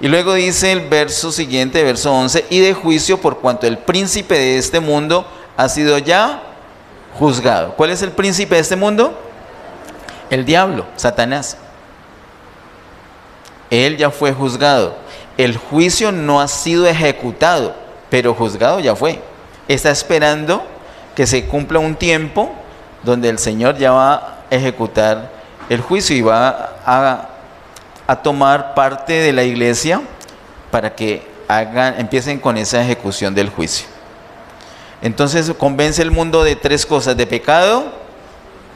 Y luego dice el verso siguiente, verso 11, y de juicio por cuanto el príncipe de este mundo ha sido ya juzgado. ¿Cuál es el príncipe de este mundo? El diablo, Satanás. Él ya fue juzgado. El juicio no ha sido ejecutado, pero juzgado ya fue. Está esperando que se cumpla un tiempo donde el Señor ya va a ejecutar el juicio y va a tomar parte de la iglesia para que empiecen con esa ejecución del juicio. Entonces convence el mundo de tres cosas: de pecado,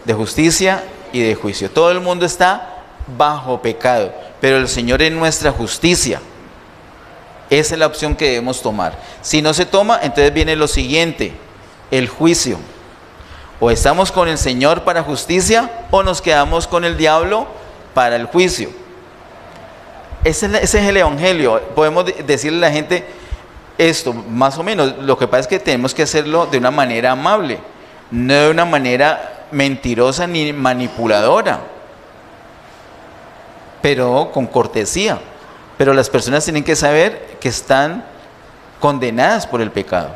de justicia y de juicio. Todo el mundo está bajo pecado, pero el Señor es nuestra justicia. Esa es la opción que debemos tomar. Si no se toma, entonces viene lo siguiente: el juicio. O estamos con el Señor para justicia, o nos quedamos con el diablo para el juicio. Ese es el evangelio. Podemos decirle a la gente esto, más o menos. Lo que pasa es que tenemos que hacerlo de una manera amable, no de una manera mentirosa ni manipuladora, pero con cortesía. Pero las personas tienen que saber que están condenadas por el pecado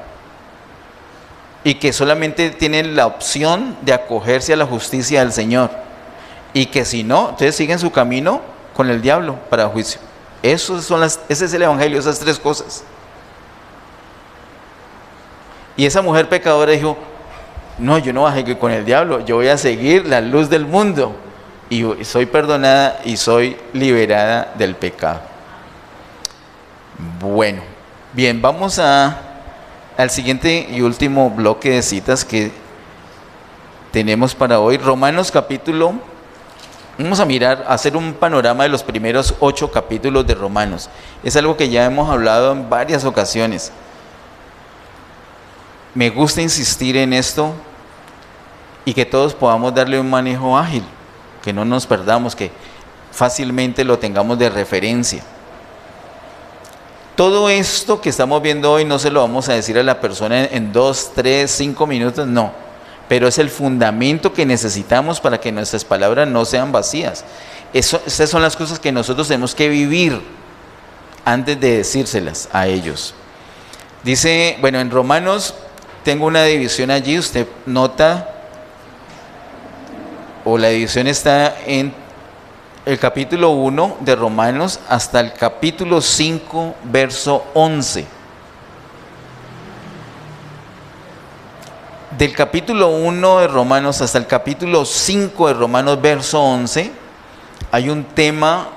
y que solamente tienen la opción de acogerse a la justicia del Señor, y que si no, entonces siguen su camino con el diablo para juicio. Ese es el evangelio, esas tres cosas. Y esa mujer pecadora dijo: No, yo no voy a seguir con el diablo, yo voy a seguir la luz del mundo. Y soy perdonada y soy liberada del pecado. Bueno, bien, vamos al siguiente y último bloque de citas que tenemos para hoy. Romanos capítulo, vamos a mirar, hacer un panorama de los primeros 8 capítulos de Romanos. Es algo que ya hemos hablado en varias ocasiones. Me gusta insistir en esto y que todos podamos darle un manejo ágil, que no nos perdamos, que fácilmente lo tengamos de referencia. Todo esto que estamos viendo hoy no se lo vamos a decir a la persona en 2, 3, 5 minutos, no. Pero es el fundamento que necesitamos para que nuestras palabras no sean vacías. Esas son las cosas que nosotros tenemos que vivir antes de decírselas a ellos. Dice, bueno, en Romanos tengo una división allí, usted nota, o la división está en el capítulo 1 de Romanos hasta el capítulo 5, verso 11. Del capítulo 1 de Romanos hasta el capítulo 5 de Romanos, verso 11, hay un tema,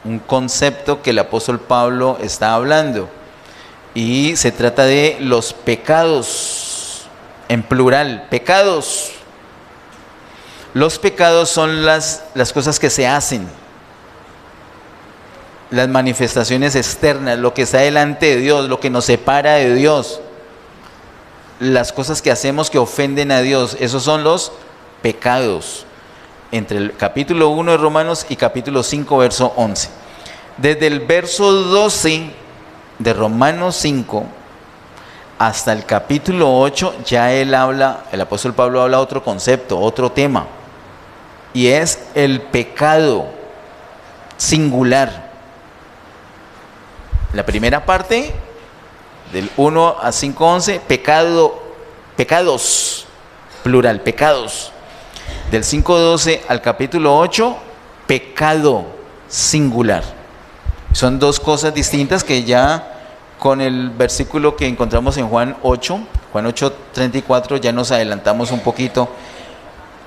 un concepto que el apóstol Pablo está hablando. Y se trata de los pecados, en plural, pecados. Los pecados son las cosas que se hacen, las manifestaciones externas, lo que está delante de Dios, lo que nos separa de Dios, las cosas que hacemos que ofenden a Dios. Esos son los pecados, entre el capítulo 1 de Romanos y capítulo 5, verso 11. Desde el verso 12 de Romanos 5 hasta el capítulo 8, ya el apóstol Pablo habla otro concepto, otro tema, y es el pecado singular. La primera parte, del 1 a 5, 11, pecados, plural, pecados. Del 5, 12 al capítulo 8, pecado singular. Son dos cosas distintas que ya con el versículo que encontramos en Juan 8, 34, ya nos adelantamos un poquito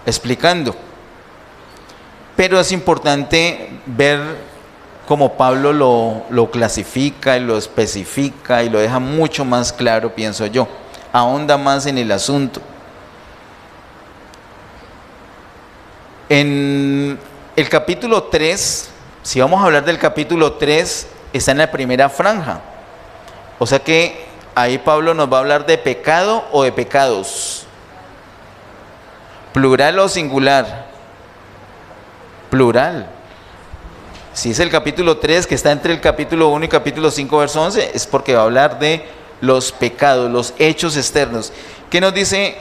explicando. Pero es importante ver cómo Pablo lo clasifica y lo especifica y lo deja mucho más claro, pienso yo. Ahonda más en el asunto. En el capítulo 3, si vamos a hablar del capítulo 3, está en la primera franja. O sea que ahí Pablo nos va a hablar de pecado o de pecados. ¿Plural o singular? Plural. Si es el capítulo 3 que está entre el capítulo 1 y capítulo 5, verso 11, es porque va a hablar de los pecados, los hechos externos. ¿Qué nos dice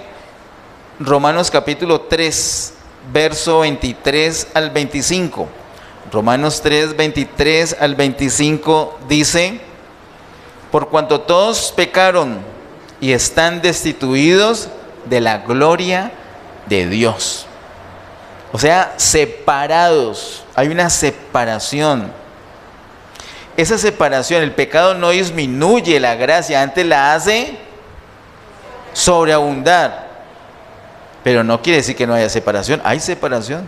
Romanos capítulo 3, verso 23 al 25? Romanos 3, 23 al 25 dice: por cuanto todos pecaron y están destituidos de la gloria de Dios. O sea, separados. Hay una separación. Esa separación, el pecado no disminuye la gracia, antes la hace sobreabundar. Pero no quiere decir que no haya separación, hay separación.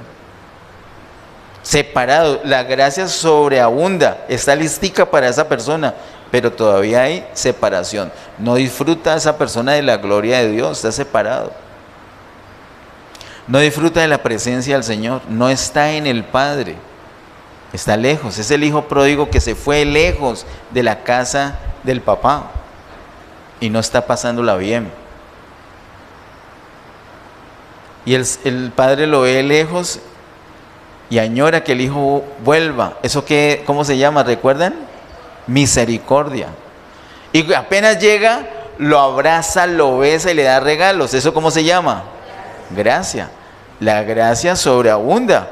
Separado, la gracia sobreabunda, está listica para esa persona, pero todavía hay separación. No disfruta esa persona de la gloria de Dios, está separado. No disfruta de la presencia del Señor, no está en el Padre, está lejos. Es el hijo pródigo que se fue lejos de la casa del papá y no está pasándola bien. Y el padre lo ve lejos y añora que el hijo vuelva. ¿Eso qué? ¿Cómo se llama? ¿Recuerdan? Misericordia. Y apenas llega, lo abraza, lo besa y le da regalos. ¿Eso cómo se llama? Gracia. La gracia sobreabunda.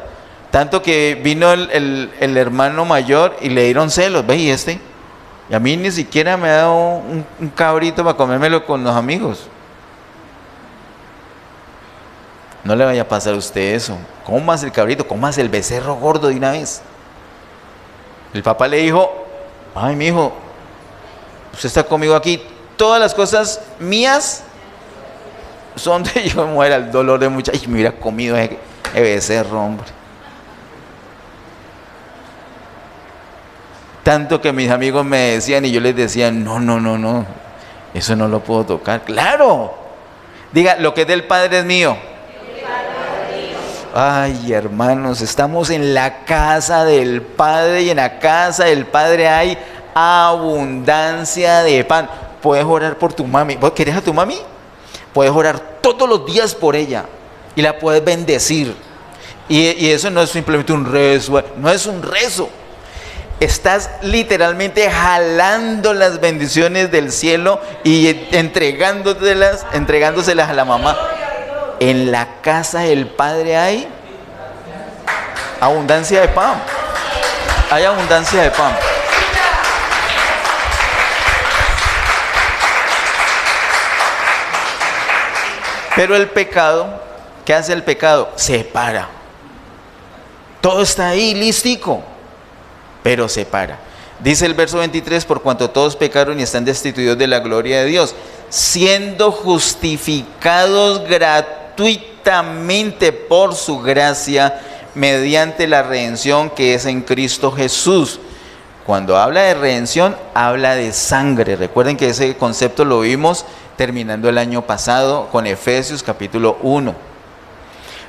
Tanto que vino el hermano mayor y le dieron celos. ¿Ve? Y a mí ni siquiera me ha dado un cabrito para comérmelo con los amigos. No le vaya a pasar a usted eso. Comas el cabrito, comas el becerro gordo de una vez. El papá le dijo: ay, mi hijo, usted está conmigo aquí, todas las cosas mías Son de yo me muera el dolor de mucha. Y me hubiera comido ese becerro, hombre. Tanto que mis amigos me decían y yo les decía, no, eso no lo puedo tocar. ¡Claro! Diga, lo que es del Padre es mío. Ay, hermanos, estamos en la casa del Padre y en la casa del Padre hay abundancia de pan. Puedes orar por tu mami. ¿Vos querés a tu mami? Puedes orar todos los días por ella y la puedes bendecir. Y eso no es simplemente un rezo, no es un rezo. Estás literalmente jalando las bendiciones del cielo y entregándoselas a la mamá. En la casa del Padre hay abundancia de pan. Hay abundancia de pan. Pero el pecado, ¿qué hace el pecado? Separa. Todo está ahí, listico, pero separa. Dice el verso 23, por cuanto todos pecaron y están destituidos de la gloria de Dios, siendo justificados gratuitamente por su gracia, mediante la redención que es en Cristo Jesús. Cuando habla de redención, habla de sangre. Recuerden que ese concepto lo vimos terminando el año pasado con Efesios capítulo 1.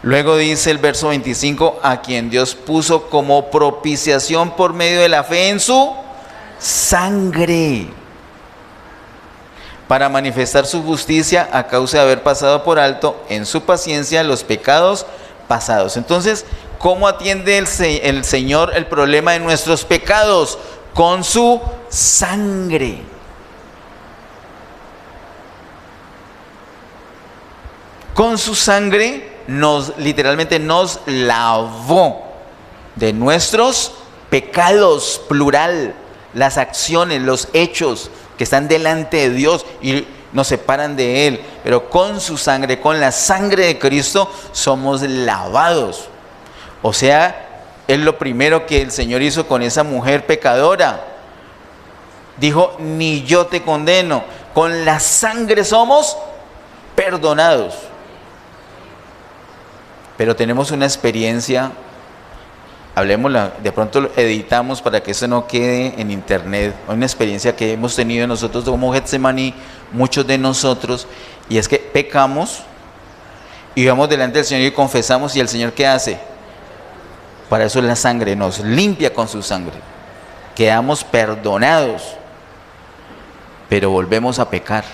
Luego dice el verso 25, a quien Dios puso como propiciación por medio de la fe en su sangre, para manifestar su justicia a causa de haber pasado por alto en su paciencia los pecados pasados. Entonces, ¿cómo atiende el Señor el problema de nuestros pecados? Con su sangre. Con su sangre literalmente nos lavó de nuestros pecados, plural, las acciones, los hechos que están delante de Dios y nos separan de Él. Pero con su sangre, con la sangre de Cristo, somos lavados. O sea, es lo primero que el Señor hizo con esa mujer pecadora. Dijo, ni yo te condeno. Con la sangre somos perdonados. Pero tenemos una experiencia, hablemosla, de pronto lo editamos para que eso no quede en internet, una experiencia que hemos tenido nosotros como Getsemaní, muchos de nosotros, y es que pecamos y vamos delante del Señor y confesamos, y el Señor ¿qué hace? Para eso es la sangre, nos limpia con su sangre, quedamos perdonados, pero volvemos a pecar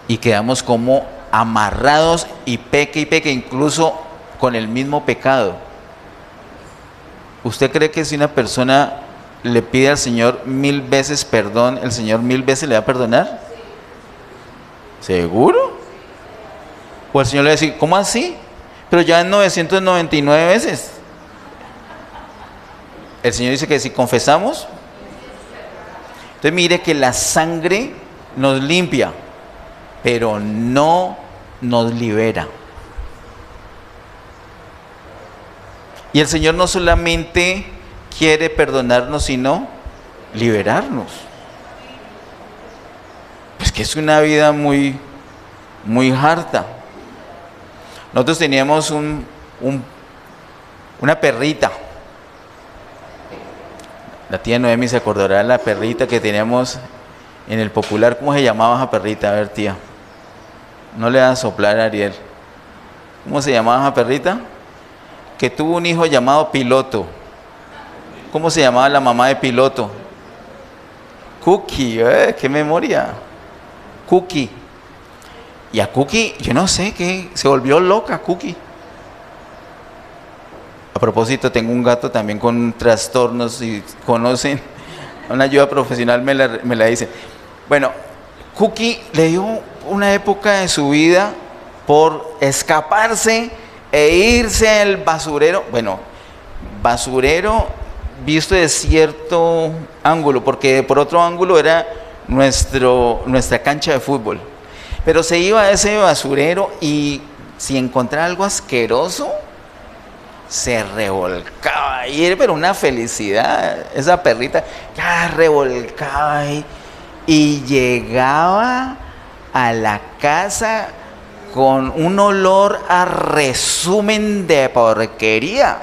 y quedamos como amarrados y peque, incluso con el mismo pecado. ¿Usted cree que si una persona le pide al Señor 1000 veces perdón, el Señor 1000 veces le va a perdonar? ¿Seguro? O el Señor le va a decir, ¿cómo así? Pero ya en 999 veces. El Señor dice que si confesamos, entonces mire que la sangre nos limpia, pero no nos libera. Y el Señor no solamente quiere perdonarnos, sino liberarnos. Pues que es una vida muy harta. Nosotros teníamos una perrita. La tía Noemi se acordará de la perrita que teníamos en el Popular. ¿Cómo se llamaba esa perrita? A ver, tía. No le va a soplar a Ariel. ¿Cómo se llamaba esa perrita? Que tuvo un hijo llamado Piloto. ¿Cómo se llamaba la mamá de Piloto? Cookie, qué memoria. Cookie. Y a Cookie, yo no sé qué, se volvió loca Cookie. A propósito, tengo un gato también con trastornos, si conocen, una ayuda profesional me la dice. Bueno, Cookie le dio una época de su vida por escaparse e irse al basurero. Bueno, basurero visto de cierto ángulo, porque por otro ángulo era nuestra cancha de fútbol. Pero se iba a ese basurero y si encontraba algo asqueroso, se revolcaba. Y era pero una felicidad, esa perrita ya revolcaba y llegaba a la casa con un olor a resumen de porquería.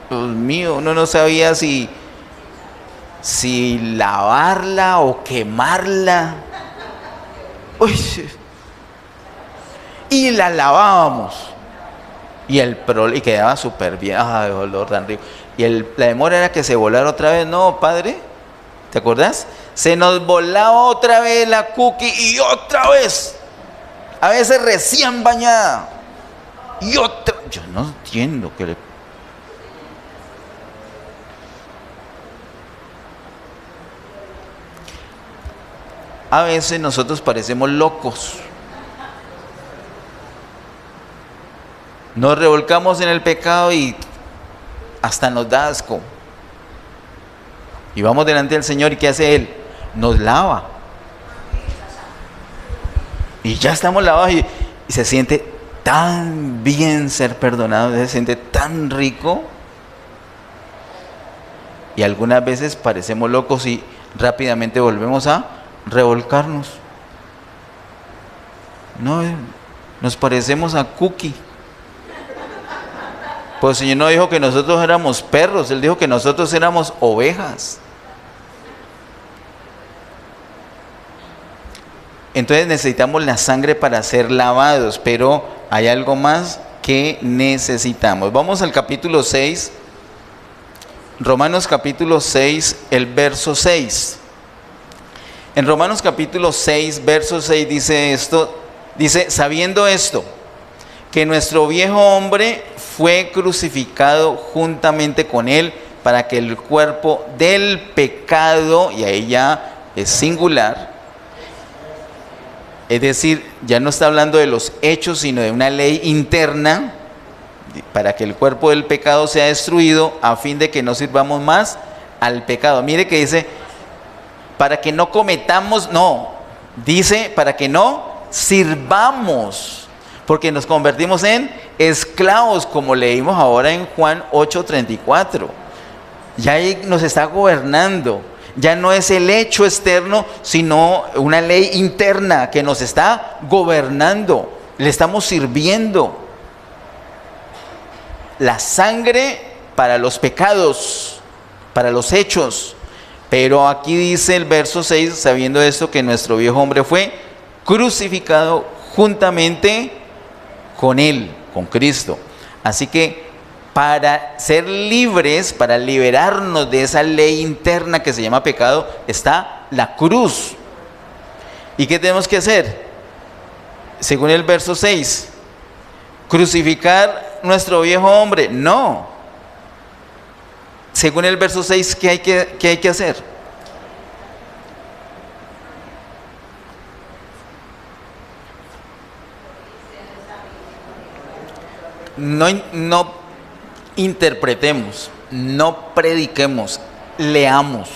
Dios mío, uno no sabía si lavarla o quemarla. Uy. Y la lavábamos. Y quedaba súper bien. Ay, olor tan rico. Y la demora era que se volara otra vez. No, padre, ¿te acordás? Se nos volaba otra vez la cookie y otra vez. A veces recién bañada. Y otra. Yo no entiendo qué le. A veces nosotros parecemos locos. Nos revolcamos en el pecado y hasta nos da asco. Y vamos delante del Señor, ¿y qué hace Él? Nos lava. Y ya estamos lavados y se siente tan bien ser perdonado, se siente tan rico. Y algunas veces parecemos locos y rápidamente volvemos a revolcarnos. No, nos parecemos a Cookie. Pues el Señor no dijo que nosotros éramos perros, Él dijo que nosotros éramos ovejas. Entonces necesitamos la sangre para ser lavados, pero hay algo más que necesitamos. Vamos al capítulo 6, Romanos capítulo 6, el verso 6. En Romanos capítulo 6, verso 6 dice esto, dice, sabiendo esto, que nuestro viejo hombre fue crucificado juntamente con él para que el cuerpo del pecado, y ahí ya es singular, es decir, ya no está hablando de los hechos, sino de una ley interna, para que el cuerpo del pecado sea destruido, a fin de que no sirvamos más al pecado. Mire que dice, para que no cometamos, no, dice, para que no sirvamos, porque nos convertimos en esclavos, como leímos ahora en Juan 8:34. Ya ahí nos está gobernando. Ya no es el hecho externo, sino una ley interna que nos está gobernando. Le estamos sirviendo. La sangre para los pecados, para los hechos. Pero aquí dice el verso 6, sabiendo esto, que nuestro viejo hombre fue crucificado juntamente con él, con Cristo. Así que para ser libres, para liberarnos de esa ley interna que se llama pecado, está la cruz. ¿Y qué tenemos que hacer? Según el verso 6, crucificar nuestro viejo hombre. No. Según el verso 6, ¿qué hay que hacer? No interpretemos, no prediquemos, leamos.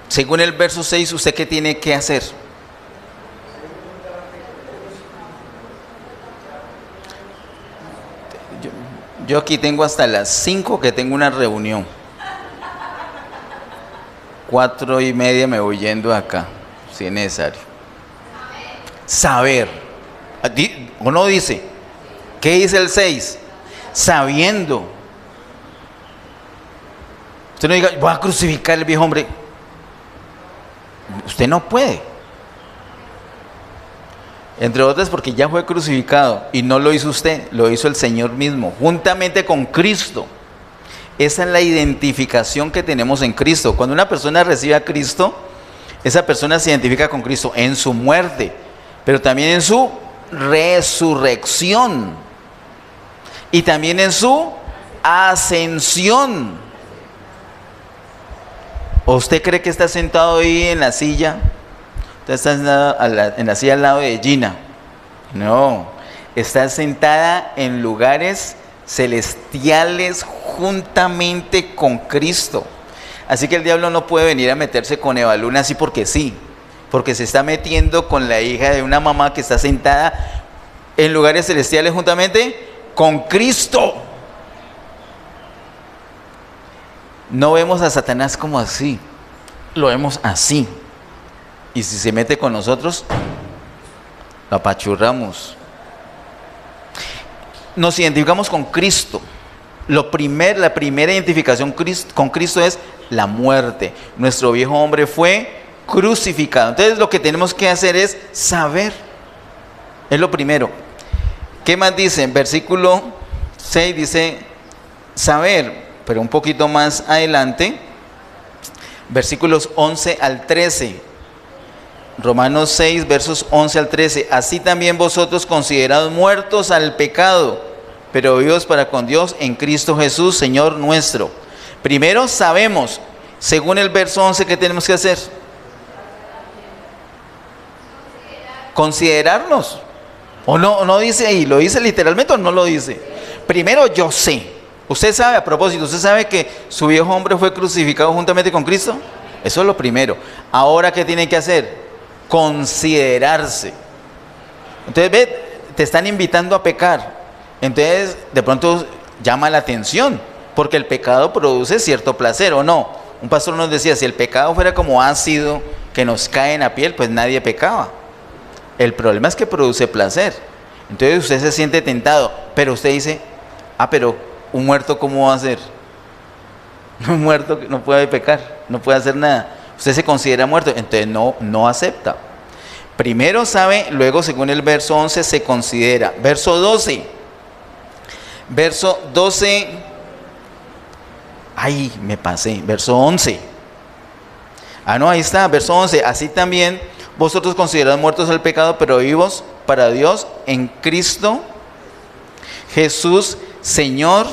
Según el verso 6, ¿usted qué tiene que hacer? Yo aquí tengo hasta las 5 que tengo una reunión. 4:30 me voy yendo acá, si es necesario. Saber. ¿O no dice? ¿Qué dice el 6? Sabiendo. Usted no diga, voy a crucificar al viejo hombre. Usted no puede. Entre otras porque ya fue crucificado y no lo hizo usted, lo hizo el Señor mismo, juntamente con Cristo. Esa es la identificación que tenemos en Cristo. Cuando una persona recibe a Cristo, esa persona se identifica con Cristo en su muerte, pero también en su resurrección. Y también en su ascensión. ¿O usted cree que está sentado ahí en la silla? Usted está en la silla al lado de Gina. No, está sentada en lugares celestiales juntamente con Cristo. Así que el diablo no puede venir a meterse con Eva Luna así porque sí. Porque se está metiendo con la hija de una mamá que está sentada en lugares celestiales juntamente con Cristo. No vemos a Satanás como así, lo vemos así. Y si se mete con nosotros, lo apachurramos. Nos identificamos con Cristo. La primera identificación con Cristo es la muerte. Nuestro viejo hombre fue crucificado. Entonces lo que tenemos que hacer es saber. Es lo primero. ¿Qué más dice? En versículo 6 dice saber, pero un poquito más adelante, versículos 11 al 13. Romanos 6, versos 11 al 13. Así también vosotros, considerados muertos al pecado, pero vivos para con Dios en Cristo Jesús, Señor nuestro. Primero sabemos, según el verso 11, ¿qué tenemos que hacer? Considerarnos. O no dice ahí, ¿lo dice literalmente o no lo dice? Primero yo sé. Usted sabe, a propósito, ¿usted sabe que su viejo hombre fue crucificado juntamente con Cristo? Eso es lo primero. Ahora, ¿qué tiene que hacer? Considerarse. Entonces, ve, te están invitando a pecar. Entonces, de pronto llama la atención, porque el pecado produce cierto placer, ¿o no? Un pastor nos decía, si el pecado fuera como ácido que nos cae en la piel, pues nadie pecaba. El problema es que produce placer. Entonces usted se siente tentado, pero usted dice, pero un muerto ¿cómo va a ser? Un muerto no puede pecar, no puede hacer nada. Usted se considera muerto, entonces no acepta. Primero sabe, luego según el verso 11 se considera. Verso 12. Verso 12. Ay, me pasé. Verso 11. No, ahí está, verso 11. Así también vosotros considerados muertos al pecado, pero vivos para Dios en Cristo Jesús, Señor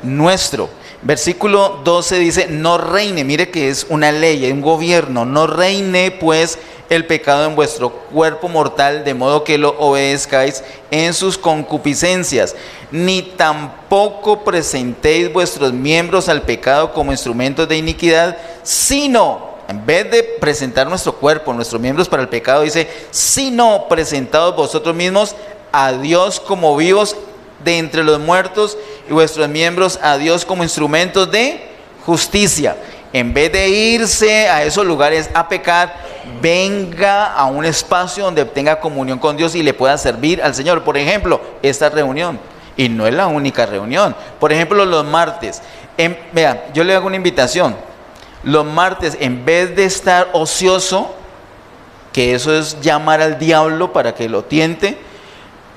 nuestro. Versículo 12 dice, no reine, mire que es una ley, un gobierno, no reine pues el pecado en vuestro cuerpo mortal, de modo que lo obedezcáis en sus concupiscencias, ni tampoco presentéis vuestros miembros al pecado como instrumentos de iniquidad, sino, en vez de presentar nuestro cuerpo, nuestros miembros para el pecado, dice, sino presentaos vosotros mismos a Dios como vivos de entre los muertos y vuestros miembros a Dios como instrumentos de justicia. En vez de irse a esos lugares a pecar, venga a un espacio donde tenga comunión con Dios y le pueda servir al Señor. Por ejemplo, esta reunión, y no es la única reunión. Por ejemplo, los martes. Vean, yo le hago una invitación. Los martes, en vez de estar ocioso, que eso es llamar al diablo para que lo tiente,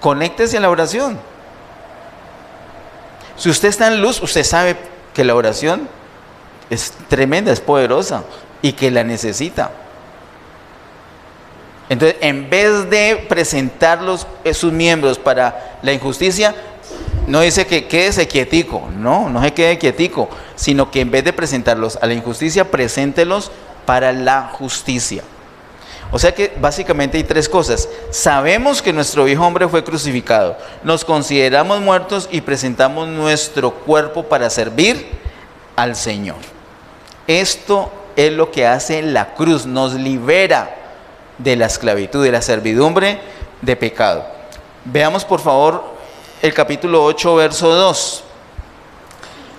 conéctese a la oración. Si usted está en luz, usted sabe que la oración es tremenda, es poderosa y que la necesita. Entonces, en vez de presentar sus miembros para la injusticia, no dice que quédese quietico, no se quede quietico, sino que en vez de presentarlos a la injusticia, preséntelos para la justicia. O sea que básicamente hay tres cosas. Sabemos que nuestro viejo hombre fue crucificado, nos consideramos muertos y presentamos nuestro cuerpo para servir al Señor. Esto es lo que hace la cruz, nos libera de la esclavitud, de la servidumbre de pecado. Veamos por favor el capítulo 8, verso 2.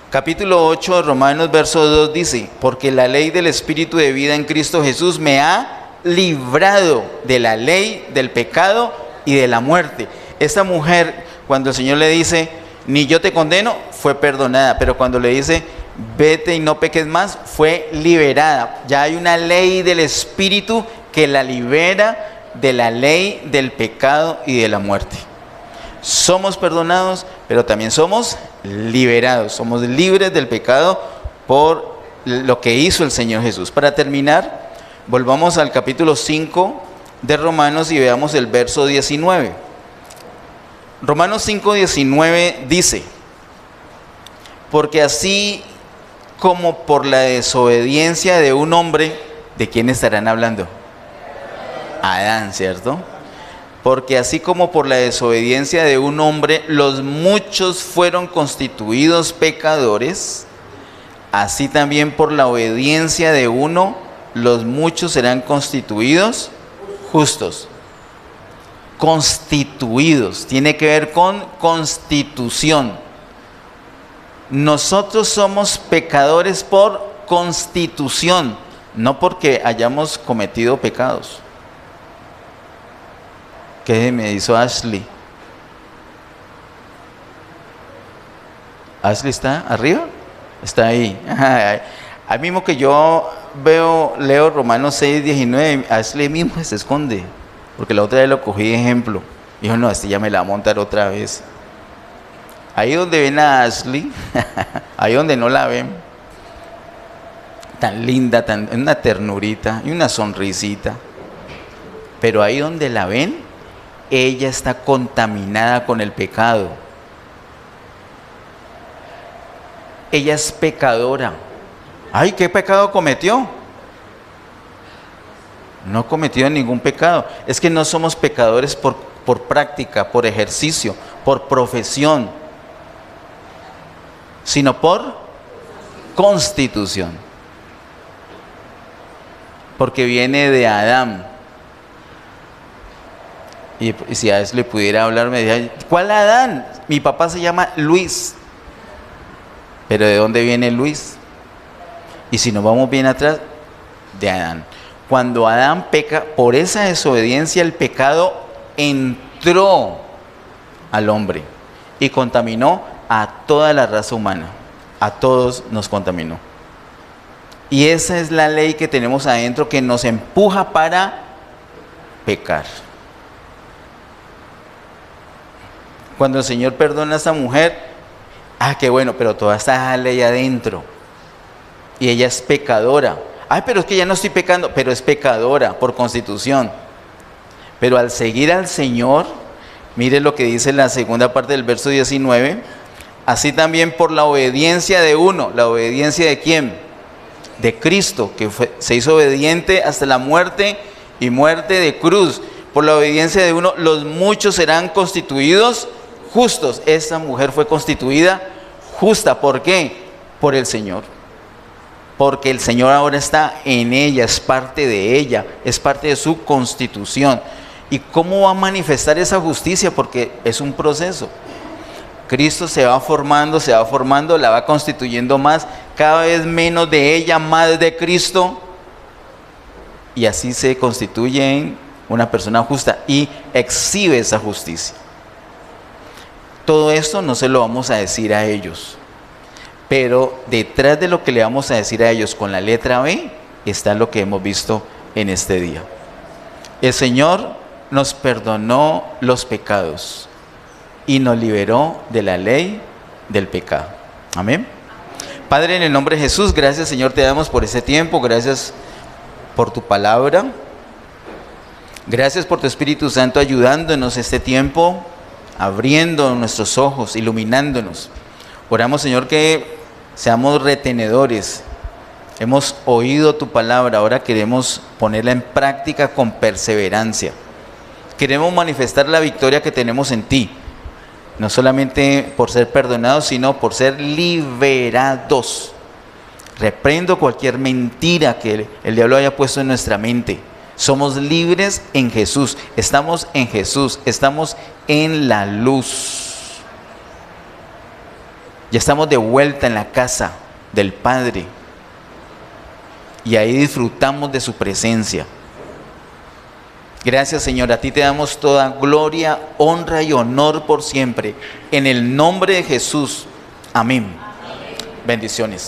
Capítulo 8 de Romanos, verso 2 dice, porque la ley del Espíritu de vida en Cristo Jesús me ha librado de la ley, del pecado y de la muerte. Esta mujer, cuando el Señor le dice, ni yo te condeno, fue perdonada, pero cuando le dice, vete y no peques más, fue liberada. Ya hay una ley del Espíritu que la libera de la ley del pecado y de la muerte. Somos perdonados, pero también somos liberados. Somos libres del pecado por lo que hizo el Señor Jesús. Para terminar, volvamos al capítulo 5 de Romanos y veamos el verso 19. Romanos 5, 19 dice, porque así como por la desobediencia de un hombre, ¿de quién estarán hablando? Adán, ¿cierto? Porque así como por la desobediencia de un hombre los muchos fueron constituidos pecadores, así también por la obediencia de uno los muchos serán constituidos justos. Constituidos, tiene que ver con constitución. Nosotros somos pecadores por constitución, no porque hayamos cometido pecados. ¿Qué me hizo Ashley? ¿Ashley está arriba? Está ahí. Al mismo que yo leo Romanos 6, 19, Ashley mismo se esconde, porque la otra vez lo cogí de ejemplo. Dijo, no, ya me la va a montar otra vez. Ahí donde ven a Ashley, ahí donde no la ven, tan linda, una ternurita y una sonrisita, pero ahí donde la ven, ella está contaminada con el pecado. Ella es pecadora. Ay, ¿qué pecado cometió? No cometió ningún pecado. Es que no somos pecadores por práctica, por ejercicio, por profesión, sino por constitución. Porque viene de Adán. Y si a eso le pudiera hablar, me diría, ¿cuál Adán? Mi papá se llama Luis. ¿Pero de dónde viene Luis? Y si nos vamos bien atrás, de Adán. Cuando Adán peca, por esa desobediencia el pecado entró al hombre y contaminó a toda la raza humana. A todos nos contaminó. Y esa es la ley que tenemos adentro que nos empuja para pecar. Cuando el Señor perdona a esa mujer, qué bueno, pero toda esta ley adentro. Y ella es pecadora. Pero es que ya no estoy pecando, pero es pecadora por constitución. Pero al seguir al Señor, mire lo que dice en la segunda parte del verso 19, así también por la obediencia de uno. ¿La obediencia de quién? De Cristo, que se hizo obediente hasta la muerte y muerte de cruz. Por la obediencia de uno, los muchos serán constituidos justos. Esta mujer fue constituida justa. ¿Por qué? Por el Señor. Porque el Señor ahora está en ella, es parte de ella, es parte de su constitución. ¿Y cómo va a manifestar esa justicia? Porque es un proceso. Cristo se va formando, la va constituyendo más, cada vez menos de ella, más de Cristo. Y así se constituye en una persona justa y exhibe esa justicia. Todo esto no se lo vamos a decir a ellos. Pero detrás de lo que le vamos a decir a ellos con la letra B, está lo que hemos visto en este día. El Señor nos perdonó los pecados y nos liberó de la ley del pecado. Amén. Padre, en el nombre de Jesús, gracias Señor, te damos por ese tiempo, gracias por tu palabra. Gracias por tu Espíritu Santo ayudándonos este tiempo, abriendo nuestros ojos, iluminándonos. Oramos Señor que seamos retenedores. Hemos oído tu palabra, ahora queremos ponerla en práctica con perseverancia. Queremos manifestar la victoria que tenemos en ti. No solamente por ser perdonados, sino por ser liberados. Reprendo cualquier mentira que el diablo haya puesto en nuestra mente. Somos libres en Jesús. Estamos en Jesús. Estamos en la luz. Ya estamos de vuelta en la casa del Padre. Y ahí disfrutamos de su presencia. Gracias Señor, a ti te damos toda gloria, honra y honor por siempre. En el nombre de Jesús. Amén. Bendiciones.